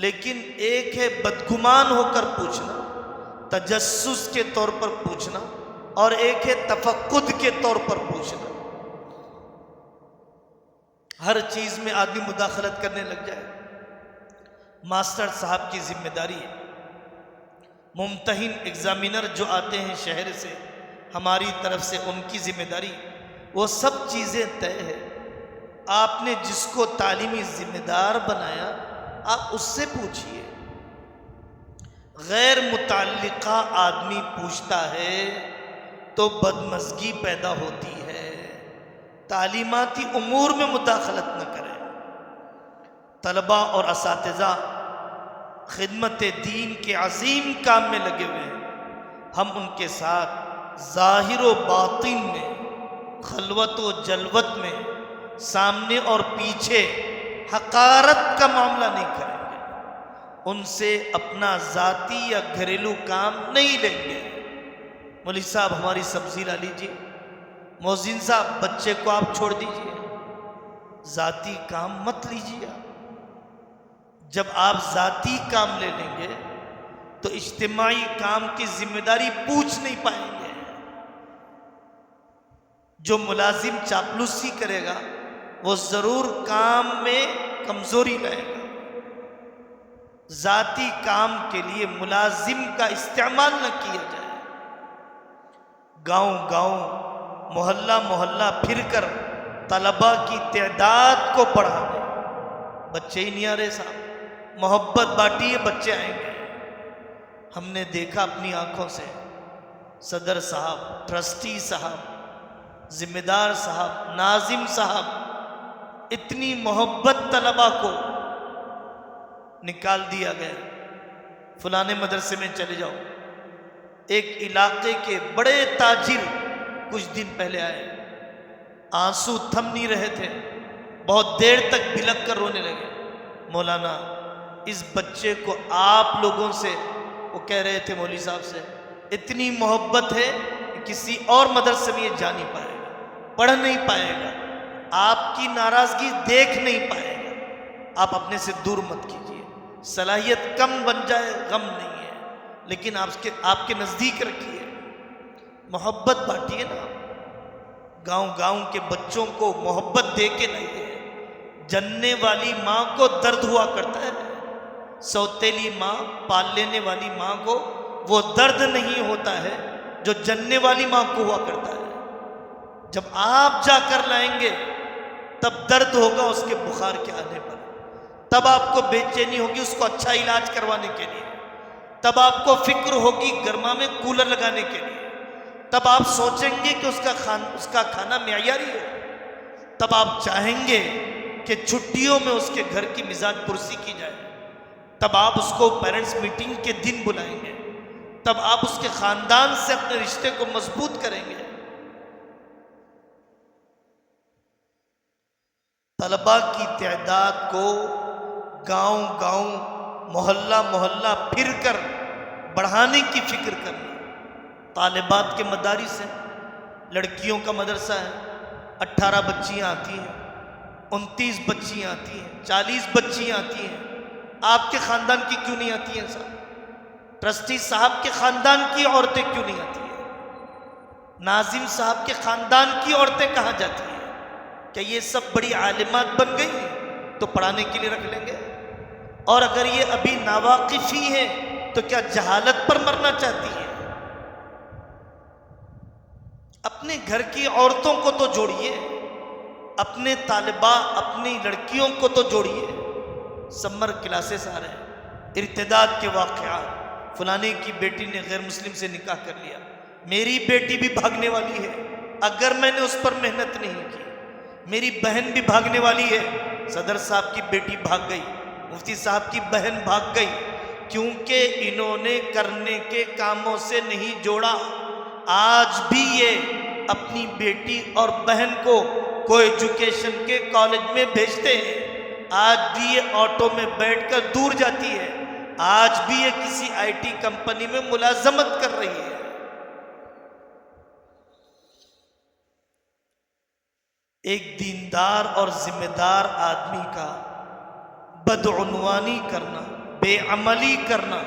لیکن ایک ہے بدگمان ہو کر پوچھنا، تجسس کے طور پر پوچھنا، اور ایک ہے تفقد کے طور پر پوچھنا۔ ہر چیز میں آدمی مداخلت کرنے لگ جائے۔ ماسٹر صاحب کی ذمہ داری ہے، ممتحن ایگزامینر جو آتے ہیں شہر سے، ہماری طرف سے ان کی ذمہ داری، وہ سب چیزیں طے ہے۔ آپ نے جس کو تعلیمی ذمہ دار بنایا، آپ اس سے پوچھئے۔ غیر متعلقہ آدمی پوچھتا ہے تو بدمزگی پیدا ہوتی ہے۔ تعلیماتی امور میں مداخلت نہ کریں۔ طلباء اور اساتذہ خدمت دین کے عظیم کام میں لگے ہوئے ہیں، ہم ان کے ساتھ ظاہر و باطن میں، خلوت و جلوت میں، سامنے اور پیچھے حقارت کا معاملہ نہیں کریں گے، ان سے اپنا ذاتی یا گھریلو کام نہیں لیں گے۔ مولوی صاحب ہماری سبزی لا لیجیے، مؤذن صاحب بچے کو آپ چھوڑ دیجیے، ذاتی کام مت لیجیے۔ جب آپ ذاتی کام لے لیں گے تو اجتماعی کام کی ذمہ داری پوچھ نہیں پائیں گے۔ جو ملازم چاپلوسی کرے گا وہ ضرور کام میں کمزوری لائے گا۔ ذاتی کام کے لیے ملازم کا استعمال نہ کیا جائے۔ گاؤں گاؤں، محلہ محلہ پھر کر طلباء کی تعداد کو بڑھانے، بچے ہی نہیں آ رہے صاحب، محبت بانٹیے بچے آئیں گے۔ ہم نے دیکھا اپنی آنکھوں سے، صدر صاحب، ٹرسٹی صاحب، ذمہ دار صاحب، ناظم صاحب، اتنی محبت طلباء کو نکال دیا گیا۔ فلانے مدرسے میں چلے جاؤ۔ ایک علاقے کے بڑے تاجر کچھ دن پہلے آئے، آنسو تھم نہیں رہے تھے، بہت دیر تک بلک کر رونے لگے۔ مولانا اس بچے کو آپ لوگوں سے، وہ کہہ رہے تھے مولوی صاحب سے، اتنی محبت ہے کہ کسی اور مدرسے میں یہ جا نہیں پائے گا، پڑھ نہیں پائے گا، آپ کی ناراضگی دیکھ نہیں پائے گا۔ آپ اپنے سے دور مت کیجیے، صلاحیت کم بن جائے غم نہیں ہے، لیکن آپ کے نزدیک رکھیے، محبت بانٹیے نا۔ گاؤں گاؤں کے بچوں کو محبت دے کے لائیے۔ جننے والی ماں کو درد ہوا کرتا ہے، سوتیلی ماں، پال لینے والی ماں کو وہ درد نہیں ہوتا ہے جو جننے والی ماں کو ہوا کرتا ہے۔ جب آپ جا کر لائیں گے تب درد ہوگا اس کے بخار کے آنے پر، تب آپ کو بے چینی ہوگی اس کو اچھا علاج کروانے کے لیے، تب آپ کو فکر ہوگی گرما میں کولر لگانے کے لیے، تب آپ سوچیں گے کہ اس کا کھانا معیاری ہو، تب آپ چاہیں گے کہ چھٹیوں میں اس کے گھر کی مزاج پرسی کی جائے، تب آپ اس کو پیرنٹس میٹنگ کے دن بلائیں گے، تب آپ اس کے خاندان سے اپنے رشتے کو مضبوط کریں گے۔ طلباء کی تعداد کو گاؤں گاؤں، محلہ محلہ پھر کر بڑھانے کی فکر کرنا۔ طالبات کے مدارس ہیں، لڑکیوں کا مدرسہ ہے، 18 بچیاں آتی ہیں، 29 بچیاں آتی ہیں، 40 بچیاں آتی ہیں، آپ کے خاندان کی کیوں نہیں آتی ہیں صاحب؟ ٹرسٹی صاحب کے خاندان کی عورتیں کیوں نہیں آتی ہیں؟ ناظم صاحب کے خاندان کی عورتیں کہاں جاتی ہیں؟ کیا یہ سب بڑی عالمات بن گئی ہیں تو پڑھانے کے لیے رکھ لیں گے؟ اور اگر یہ ابھی ناواقف ہی ہیں تو کیا جہالت پر مرنا چاہتی ہیں؟ اپنے گھر کی عورتوں کو تو جوڑیے، اپنے طالبہ اپنی لڑکیوں کو تو جوڑیے۔ سمر کلاسز آ رہے ہیں، ارتداد کے واقعات، فلانے کی بیٹی نے غیر مسلم سے نکاح کر لیا، میری بیٹی بھی بھاگنے والی ہے اگر میں نے اس پر محنت نہیں کی، میری بہن بھی بھاگنے والی ہے۔ صدر صاحب کی بیٹی بھاگ گئی، مفتی صاحب کی بہن بھاگ گئی، کیونکہ انہوں نے کرنے کے کاموں سے نہیں جوڑا۔ آج بھی یہ اپنی بیٹی اور بہن کو کو ایجوکیشن کے کالج میں بھیجتے ہیں، آج بھی یہ آٹو میں بیٹھ کر دور جاتی ہے، آج بھی یہ کسی آئی ٹی کمپنی میں ملازمت کر رہی ہے۔ ایک دیندار اور ذمہ دار آدمی کا بدعنوانی کرنا، بے عملی کرنا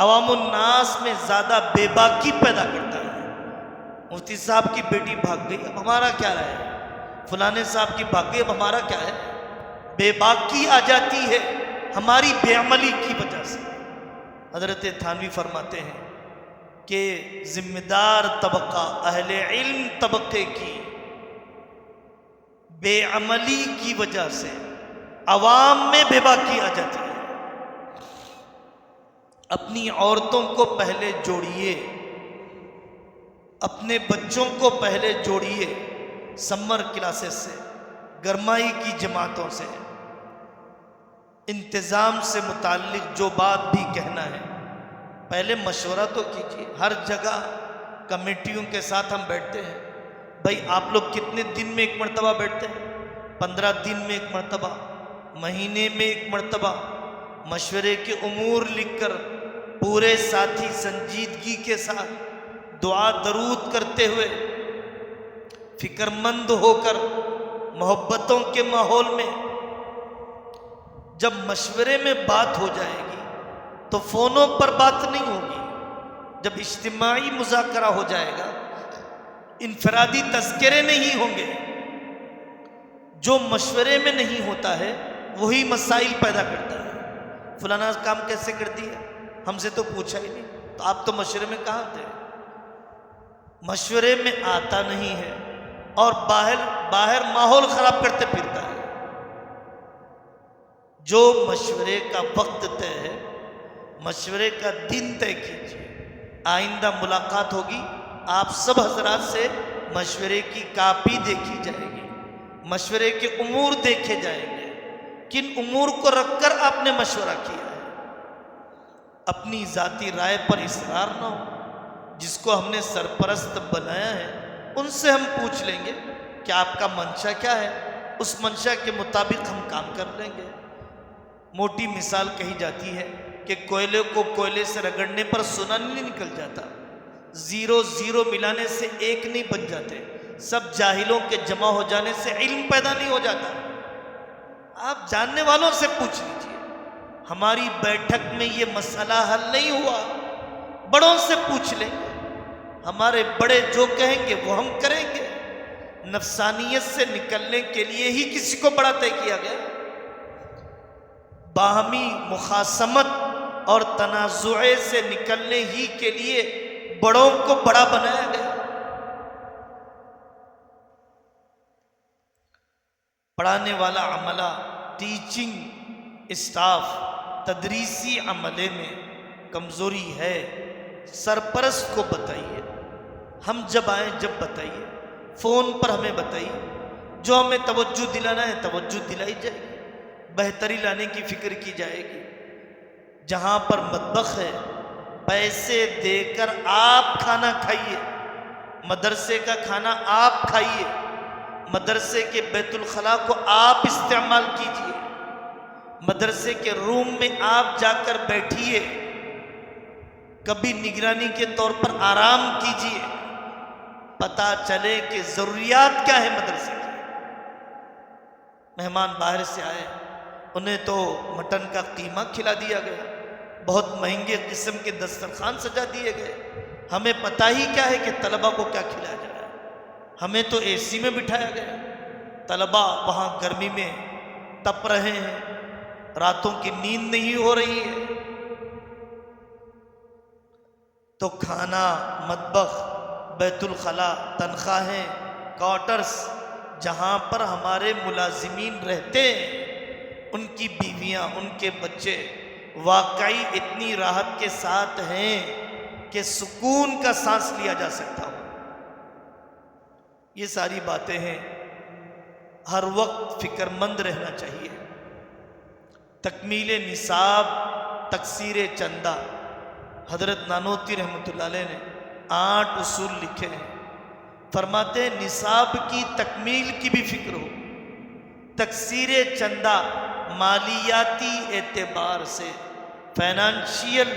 عوام الناس میں زیادہ بے باکی پیدا کرتا ہے۔ مفتی صاحب کی بیٹی بھاگ گئی، اب ہمارا کیا ہے؟ فلانے صاحب کی بھاگ گئی، اب ہمارا کیا ہے؟ بے باکی آ جاتی ہے ہماری بے عملی کی وجہ سے۔ حضرت تھانوی فرماتے ہیں کہ ذمہ دار طبقہ اہل علم طبقے کی بے عملی کی وجہ سے عوام میں بے باکی آ جاتی ہے۔ اپنی عورتوں کو پہلے جوڑیے، اپنے بچوں کو پہلے جوڑیے، سمر کلاسز سے، گرمائی کی جماعتوں سے، انتظام سے متعلق جو بات بھی کہنا ہے پہلے مشورہ تو کیجیے۔ ہر جگہ کمیٹیوں کے ساتھ ہم بیٹھتے ہیں، بھائی آپ لوگ کتنے دن میں ایک مرتبہ بیٹھتے ہیں؟ 15 دن میں ایک مرتبہ، مہینے میں ایک مرتبہ، مشورے کے امور لکھ کر پورے ساتھی سنجیدگی کے ساتھ دعا درود کرتے ہوئے، فکر مند ہو کر، محبتوں کے ماحول میں جب مشورے میں بات ہو جائے گی تو فونوں پر بات نہیں ہوگی۔ جب اجتماعی مذاکرہ ہو جائے گا، انفرادی تذکرے نہیں ہوں گے۔ جو مشورے میں نہیں ہوتا ہے وہی مسائل پیدا کرتا ہے۔ فلانا کام کیسے کرتی ہے، ہم سے تو پوچھا ہی نہیں، تو آپ تو مشورے میں کہاں تھے؟ مشورے میں آتا نہیں ہے اور باہر ماحول خراب کرتے پھرتا ہے۔ جو مشورے کا وقت طے ہے، مشورے کا دن طے کیجیے۔ آئندہ ملاقات ہوگی، آپ سب حضرات سے مشورے کی کاپی دیکھی جائے گی، مشورے کے امور دیکھے جائیں گے، کن امور کو رکھ کر آپ نے مشورہ کیا ہے۔ اپنی ذاتی رائے پر اصرار نہ ہو۔ جس کو ہم نے سرپرست بنایا ہے ان سے ہم پوچھ لیں گے کہ آپ کا منشا کیا ہے، اس منشا کے مطابق ہم کام کر لیں گے۔ موٹی مثال کہی جاتی ہے کہ کوئلے کو کوئلے سے رگڑنے پر سونا نہیں نکل جاتا، زیرو زیرو ملانے سے ایک نہیں بن جاتے، سب جاہلوں کے جمع ہو جانے سے علم پیدا نہیں ہو جاتا۔ آپ جاننے والوں سے پوچھ لیجیے۔ ہماری بیٹھک میں یہ مسئلہ حل نہیں ہوا، بڑوں سے پوچھ لیں گے، ہمارے بڑے جو کہیں گے وہ ہم کریں گے۔ نفسانیت سے نکلنے کے لیے ہی کسی کو بڑا طے کیا گیا، باہمی مخاصمت اور تنازعے سے نکلنے ہی کے لیے بڑوں کو بڑا بنایا گیا۔ پڑھانے والا عملہ، ٹیچنگ اسٹاف، تدریسی عملے میں کمزوری ہے، سرپرست کو بتائیے، ہم جب آئیں جب بتائیے، فون پر ہمیں بتائیے، جو ہمیں توجہ دلانا ہے توجہ دلائی جائے گی، بہتری لانے کی فکر کی جائے گی۔ جہاں پر مطبخ ہے پیسے دے کر آپ کھانا کھائیے، مدرسے کا کھانا آپ کھائیے، مدرسے کے بیت الخلاء کو آپ استعمال کیجیے، مدرسے کے روم میں آپ جا کر بیٹھیے، کبھی نگرانی کے طور پر آرام کیجیے، پتہ چلے کہ ضروریات کیا ہے مدرسے کی۔ مہمان باہر سے آئے، انہیں تو مٹن کا قیمہ کھلا دیا گیا، بہت مہنگے قسم کے دسترخوان سجا دیے گئے. ہمیں پتہ ہی کیا ہے کہ طلبہ کو کیا کھلایا جا رہا ہے. ہمیں تو اے سی میں بٹھایا گیا. طلبہ وہاں گرمی میں تپ رہے ہیں، راتوں کی نیند نہیں ہو رہی ہے. تو کھانا، مطبخ، بیت الخلاء، تنخواہیں، کوارٹرز، جہاں پر ہمارے ملازمین رہتے ہیں، ان کی بیویاں، ان کے بچے واقعی اتنی راحت کے ساتھ ہیں کہ سکون کا سانس لیا جا سکتا ہو. یہ ساری باتیں ہیں، ہر وقت فکر مند رہنا چاہیے. تکمیل نصاب، تکثیر چندہ. حضرت نانوتی رحمۃ اللہ علیہ نے 8 اصول لکھے ہیں. فرماتے ہیں نصاب کی تکمیل کی بھی فکر ہو، تکثیر چندہ مالیاتی اعتبار سے فائنانشیل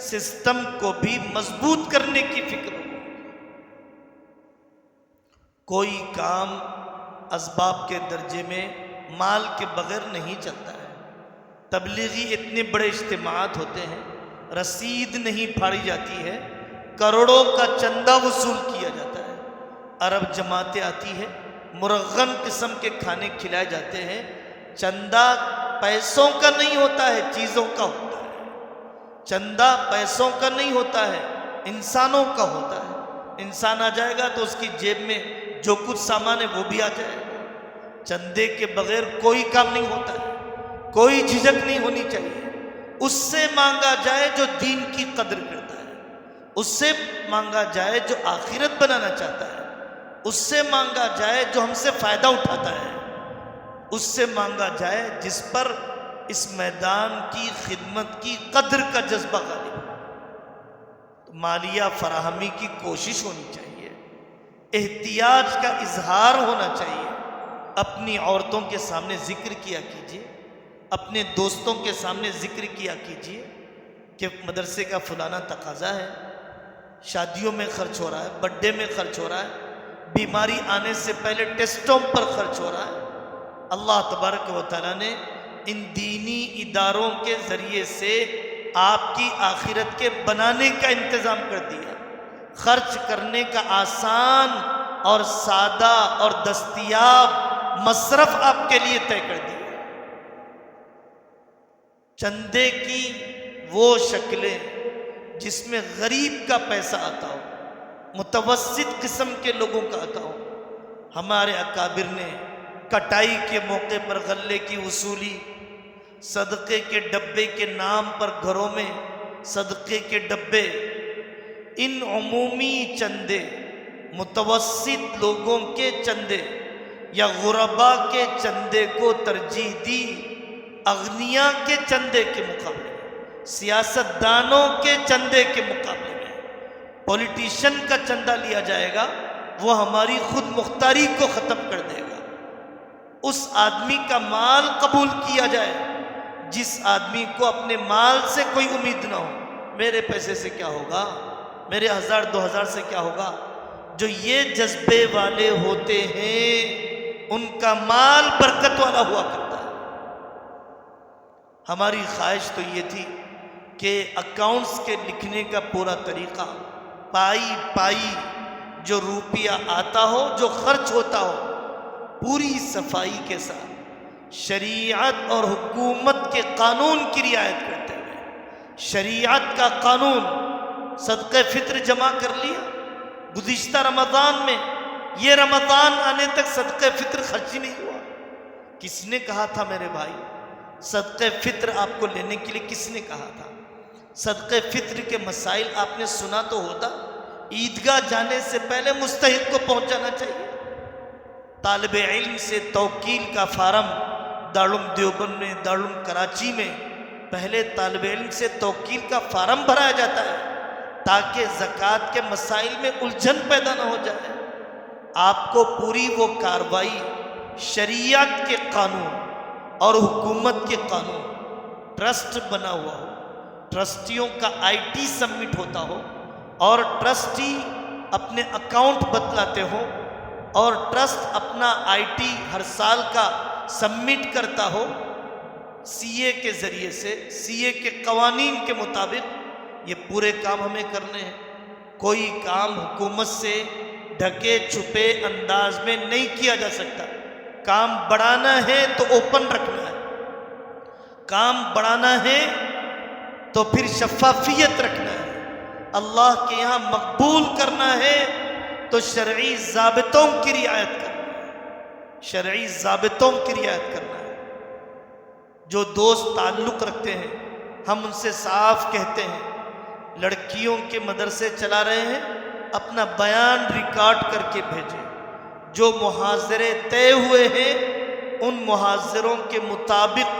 سسٹم کو بھی مضبوط کرنے کی فکر ہو. کوئی کام اسباب کے درجے میں مال کے بغیر نہیں چلتا ہے. تبلیغی اتنے بڑے اجتماعات ہوتے ہیں، رسید نہیں پھاڑی جاتی ہے، کروڑوں کا چندہ وصول کیا جاتا ہے. عرب جماعتیں آتی ہے، مرغن قسم کے کھانے کھلائے جاتے ہیں. چندہ پیسوں کا نہیں ہوتا ہے، چیزوں کا ہوتا ہے. چندہ پیسوں کا نہیں ہوتا ہے، انسانوں کا ہوتا ہے. انسان آ جائے گا تو اس کی جیب میں جو کچھ سامان ہے وہ بھی آ جائے گا. چندے کے بغیر کوئی کام نہیں ہوتا ہے. کوئی جھجک نہیں ہونی چاہیے. اس سے مانگا جائے جو دین کی قدر کرتا ہے، اس سے مانگا جائے جو آخرت بنانا چاہتا ہے، اس سے مانگا جائے جو ہم سے فائدہ اٹھاتا ہے، اس سے مانگا جائے جس پر اس میدان کی خدمت کی قدر کا جذبہ غالب ہو. تو مالیہ فراہمی کی کوشش ہونی چاہیے، احتیاج کا اظہار ہونا چاہیے. اپنی عورتوں کے سامنے ذکر کیا کیجیے، اپنے دوستوں کے سامنے ذکر کیا کیجیے کہ مدرسے کا فلانا تقاضا ہے، شادیوں میں خرچ ہو رہا ہے، برتھ ڈے میں خرچ ہو رہا ہے، بیماری آنے سے پہلے ٹیسٹوں پر خرچ ہو رہا ہے. اللہ تبارک و تعالیٰ نے ان دینی اداروں کے ذریعے سے آپ کی آخرت کے بنانے کا انتظام کر دیا. خرچ کرنے کا آسان اور سادہ اور دستیاب مصرف آپ کے لیے طے کر دیا. چندے کی وہ شکلیں جس میں غریب کا پیسہ آتا ہو، متوسط قسم کے لوگوں کا آتا ہو. ہمارے اکابر نے کٹائی کے موقع پر غلے کی وصولی، صدقے کے ڈبے کے نام پر گھروں میں صدقے کے ڈبے، ان عمومی چندے، متوسط لوگوں کے چندے یا غربا کے چندے کو ترجیح دی اغنیاء کے چندے کے مقابلے میں، سیاست دانوں کے چندے کے مقابلے میں. پولیٹیشین کا چندہ لیا جائے گا، وہ ہماری خود مختاری کو ختم کر دے گا. اس آدمی کا مال قبول کیا جائے جس آدمی کو اپنے مال سے کوئی امید نہ ہو. میرے پیسے سے کیا ہوگا، میرے 1000-2000 سے کیا ہوگا. جو یہ جذبے والے ہوتے ہیں ان کا مال برکت والا ہوا کرتا ہے. ہماری خواہش تو یہ تھی کہ اکاؤنٹس کے لکھنے کا پورا طریقہ، پائی پائی جو روپیہ آتا ہو، جو خرچ ہوتا ہو، پوری صفائی کے ساتھ شریعت اور حکومت کے قانون کی رعایت کرتے ہوئے، شریعت کا قانون. صدقہ فطر جمع کر لیا گزشتہ رمضان میں، یہ رمضان آنے تک صدقہ فطر خرچ ہی نہیں ہوا. کس نے کہا تھا میرے بھائی صدقہ فطر آپ کو لینے کے لیے؟ کس نے کہا تھا؟ صدقہ فطر کے مسائل آپ نے سنا تو ہوتا. عیدگاہ جانے سے پہلے مستحق کو پہنچانا چاہیے. طالب علم سے توکیل کا فارم دارالعلوم دیوبند میں، دارالعلوم کراچی میں پہلے طالب علم سے توکیل کا فارم بھرایا جاتا ہے تاکہ زکوٰۃ کے مسائل میں الجھن پیدا نہ ہو جائے. آپ کو پوری وہ کارروائی شریعت کے قانون اور حکومت کے قانون، ٹرسٹ بنا ہوا ہو، ٹرسٹیوں کا IT سبمٹ ہوتا ہو اور ٹرسٹی اپنے اکاؤنٹ بتلاتے ہو اور ٹرسٹ اپنا IT ہر سال کا سبمٹ کرتا ہو. سی اے کے ذریعے سے، سی اے کے قوانین کے مطابق یہ پورے کام ہمیں کرنے ہیں۔ کوئی کام حکومت سے ڈھکے چھپے انداز میں نہیں کیا جا سکتا۔ کام بڑھانا ہے تو اوپن رکھنا ہے، کام بڑھانا ہے تو پھر شفافیت رکھنا ہے، اللہ کے یہاں مقبول کرنا ہے تو شرعی ضابطوں کی رعایت کرنا ہے، شرعی ضابطوں کی رعایت کرنا ہے۔ جو دوست تعلق رکھتے ہیں ہم ان سے صاف کہتے ہیں، لڑکیوں کے مدرسے چلا رہے ہیں اپنا بیان ریکارڈ کر کے بھیجیں، جو محاضرے طے ہوئے ہیں ان محاضروں کے مطابق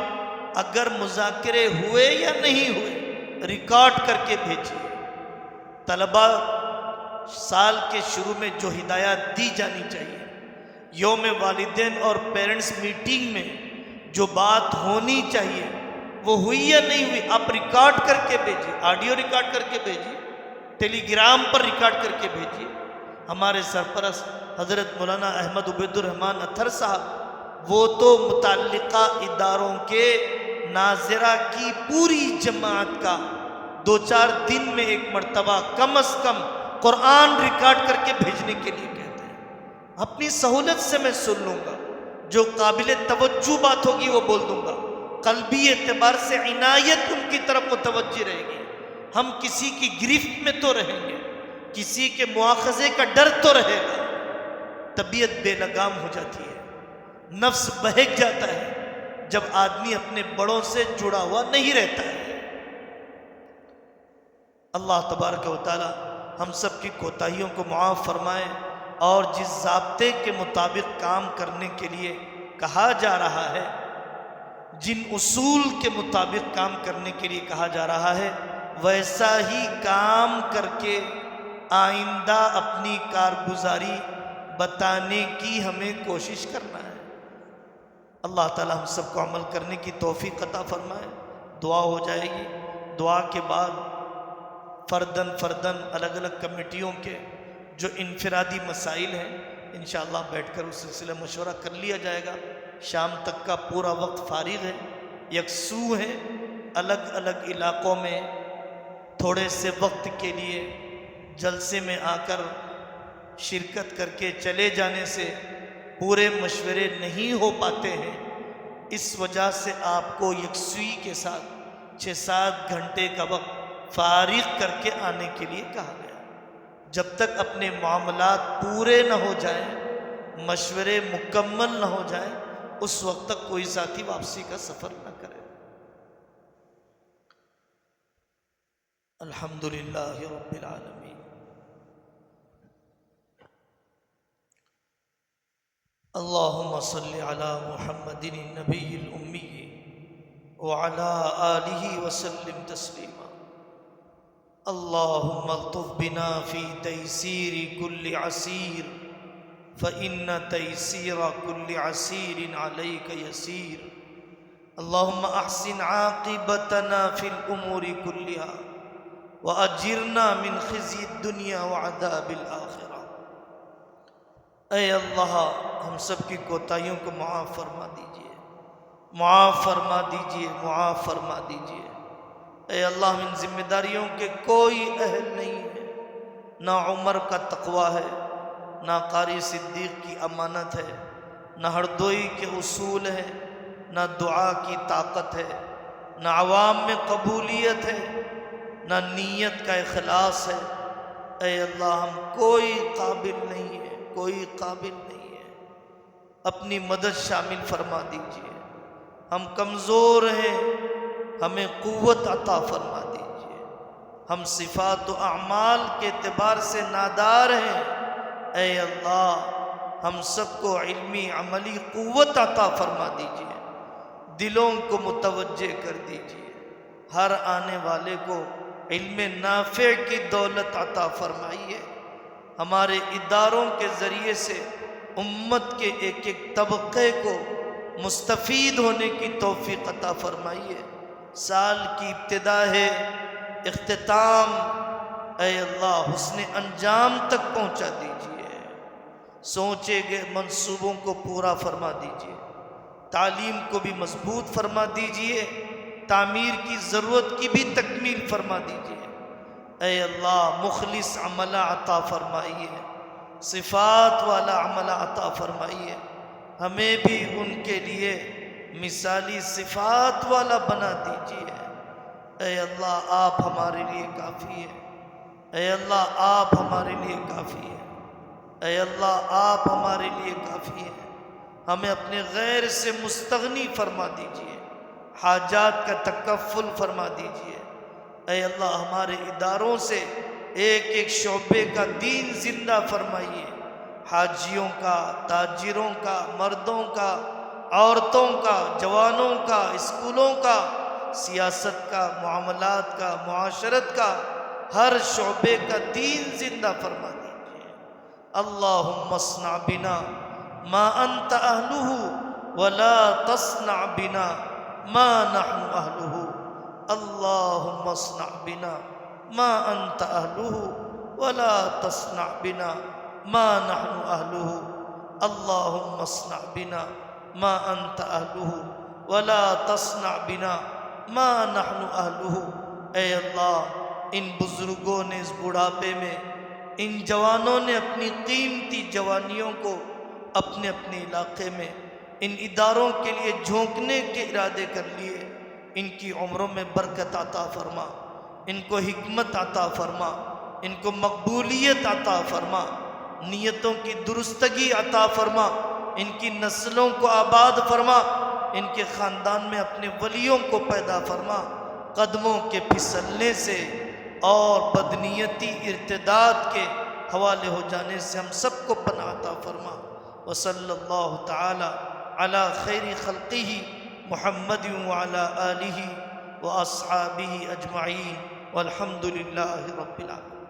اگر مذاکرے ہوئے یا نہیں ہوئے ریکارڈ کر کے بھیجیے۔ طلبہ سال کے شروع میں جو ہدایات دی جانی چاہیے، یوم والدین اور پیرنٹس میٹنگ میں جو بات ہونی چاہیے وہ ہوئی یا نہیں ہوئی، آپ ریکارڈ کر کے بھیجیے، آڈیو ریکارڈ کر کے بھیجیے، ٹیلی گرام پر ریکارڈ کر کے بھیجیے۔ ہمارے سرپرست حضرت مولانا احمد عبید الرحمن اطہر صاحب، وہ تو متعلقہ اداروں کے ناظرہ کی پوری جماعت کا 2-4 دن میں ایک مرتبہ کم از کم قرآن ریکارڈ کر کے بھیجنے کے لیے کہتے ہیں۔ اپنی سہولت سے میں سن لوں گا، جو قابل توجہ بات ہوگی وہ بول دوں گا، قلبی اعتبار سے عنایت ان کی طرف متوجہ رہے گی۔ ہم کسی کی گرفت میں تو رہیں گے، کسی کے مواخذے کا ڈر تو رہے گا، طبیعت بے لگام ہو جاتی ہے، نفس بہک جاتا ہے جب آدمی اپنے بڑوں سے جڑا ہوا نہیں رہتا ہے۔ اللہ تبارک و تعالی ہم سب کی کوتاہیوں کو معاف فرمائے، اور جس ضابطے کے مطابق کام کرنے کے لیے کہا جا رہا ہے، جن اصول کے مطابق کام کرنے کے لیے کہا جا رہا ہے، ویسا ہی کام کر کے آئندہ اپنی کارگزاری بتانے کی ہمیں کوشش کرنا ہے۔ اللہ تعالی ہم سب کو عمل کرنے کی توفیق عطا فرمائے۔ دعا ہو جائے گی، دعا کے بعد فردن الگ الگ کمیٹیوں کے جو انفرادی مسائل ہیں انشاءاللہ بیٹھ کر اس سلسلے مشورہ کر لیا جائے گا۔ شام تک کا پورا وقت فارغ ہے، یکسو ہے، الگ الگ علاقوں میں تھوڑے سے وقت کے لیے جلسے میں آ کر شرکت کر کے چلے جانے سے پورے مشورے نہیں ہو پاتے ہیں، اس وجہ سے آپ کو یکسوئی کے ساتھ 6-7 گھنٹے کا وقت فارغ کر کے آنے کے لیے کہا گیا۔ جب تک اپنے معاملات پورے نہ ہو جائیں، مشورے مکمل نہ ہو جائیں، اس وقت تک کوئی ساتھی واپسی کا سفر نہ کرے۔ الحمدللہ رب العالمین۔ اللہم صلی علی محمد النبی الامی وعلی آلہ وسلم تسلیما۔ اللہم الطف بنا فی تیسیر کل عسیر فإن تیسیر کل عسیر علیک یسیر۔ اللہم احسن عاقبتنا فی الامور کلہا وأجرنا من خزي الدنيا وعذاب الآخرة۔ اے اللہ ہم سب کی کوتاہیوں کو معاف فرما دیجئے، معاف فرما دیجئے، معاف فرما دیجئے۔ اے اللہ ان ذمہ داریوں کے کوئی اہل نہیں ہے، نہ عمر کا تقوی ہے، نہ قاری صدیق کی امانت ہے، نہ ہردوئی کے اصول ہے، نہ دعا کی طاقت ہے، نہ عوام میں قبولیت ہے، نہ نیت کا اخلاص ہے۔ اے اللہ ہم کوئی قابل نہیں ہے، کوئی قابل نہیں ہے، اپنی مدد شامل فرما دیجئے۔ ہم کمزور ہیں، ہمیں قوت عطا فرما دیجئے۔ ہم صفات و اعمال کے اعتبار سے نادار ہیں، اے اللہ ہم سب کو علمی عملی قوت عطا فرما دیجئے۔ دلوں کو متوجہ کر دیجئے، ہر آنے والے کو علم نافع کی دولت عطا فرمائیے۔ ہمارے اداروں کے ذریعے سے امت کے ایک ایک طبقے کو مستفید ہونے کی توفیق عطا فرمائیے۔ سال کی ابتدا ہے، اختتام اے اللہ حسن انجام تک پہنچا دیجئے، سوچے گئے منصوبوں کو پورا فرما دیجئے، تعلیم کو بھی مضبوط فرما دیجئے، تعمیر کی ضرورت کی بھی تکمیل فرما دیجئے۔ اے اللہ مخلص عملہ عطا فرمائیے، صفات والا عملہ عطا فرمائیے، ہمیں بھی ان کے لیے مثالی صفات والا بنا دیجئے۔ اے اللہ آپ ہمارے لیے کافی ہے، اے اللہ آپ ہمارے لیے کافی ہے، اے اللہ آپ ہمارے لیے کافی ہے۔ ہمیں اپنے غیر سے مستغنی فرما دیجئے، حاجات کا تکفل فرما دیجئے۔ اے اللہ ہمارے اداروں سے ایک ایک شعبے کا دین زندہ فرمائیے، حاجیوں کا، تاجروں کا، مردوں کا، عورتوں کا، جوانوں کا، اسکولوں کا، سیاست کا، معاملات کا، معاشرت کا، ہر شعبے کا دین زندہ فرما دیجیے۔ اللہم اصنع بنا ما انت اہلہ ولا تصنع بنا ما نحن اہلہ، اللہم اصنع بنا ما انت اہلہ ولا تصنع بنا ما نحن اہلہ، اللہم اصنع بنا ما انت اہلہ ولا تصنع بنا ما نحن اہلہ۔ اے اللہ ان بزرگوں نے اس بڑھاپے میں، ان جوانوں نے اپنی قیمتی جوانیوں کو اپنے اپنے علاقے میں ان اداروں کے لیے جھونکنے کے ارادے کر لیے، ان کی عمروں میں برکت عطا فرما، ان کو حکمت عطا فرما، ان کو مقبولیت عطا فرما، نیتوں کی درستگی عطا فرما، ان کی نسلوں کو آباد فرما، ان کے خاندان میں اپنے ولیوں کو پیدا فرما، قدموں کے پھسلنے سے اور بدنیتی ارتداد کے حوالے ہو جانے سے ہم سب کو پناہ عطا فرما۔ وصلی اللہ تعالی علی خیر خلقہ محمد وعلی آلہ واصحابہ اجمعین والحمد للہ رب العالمین۔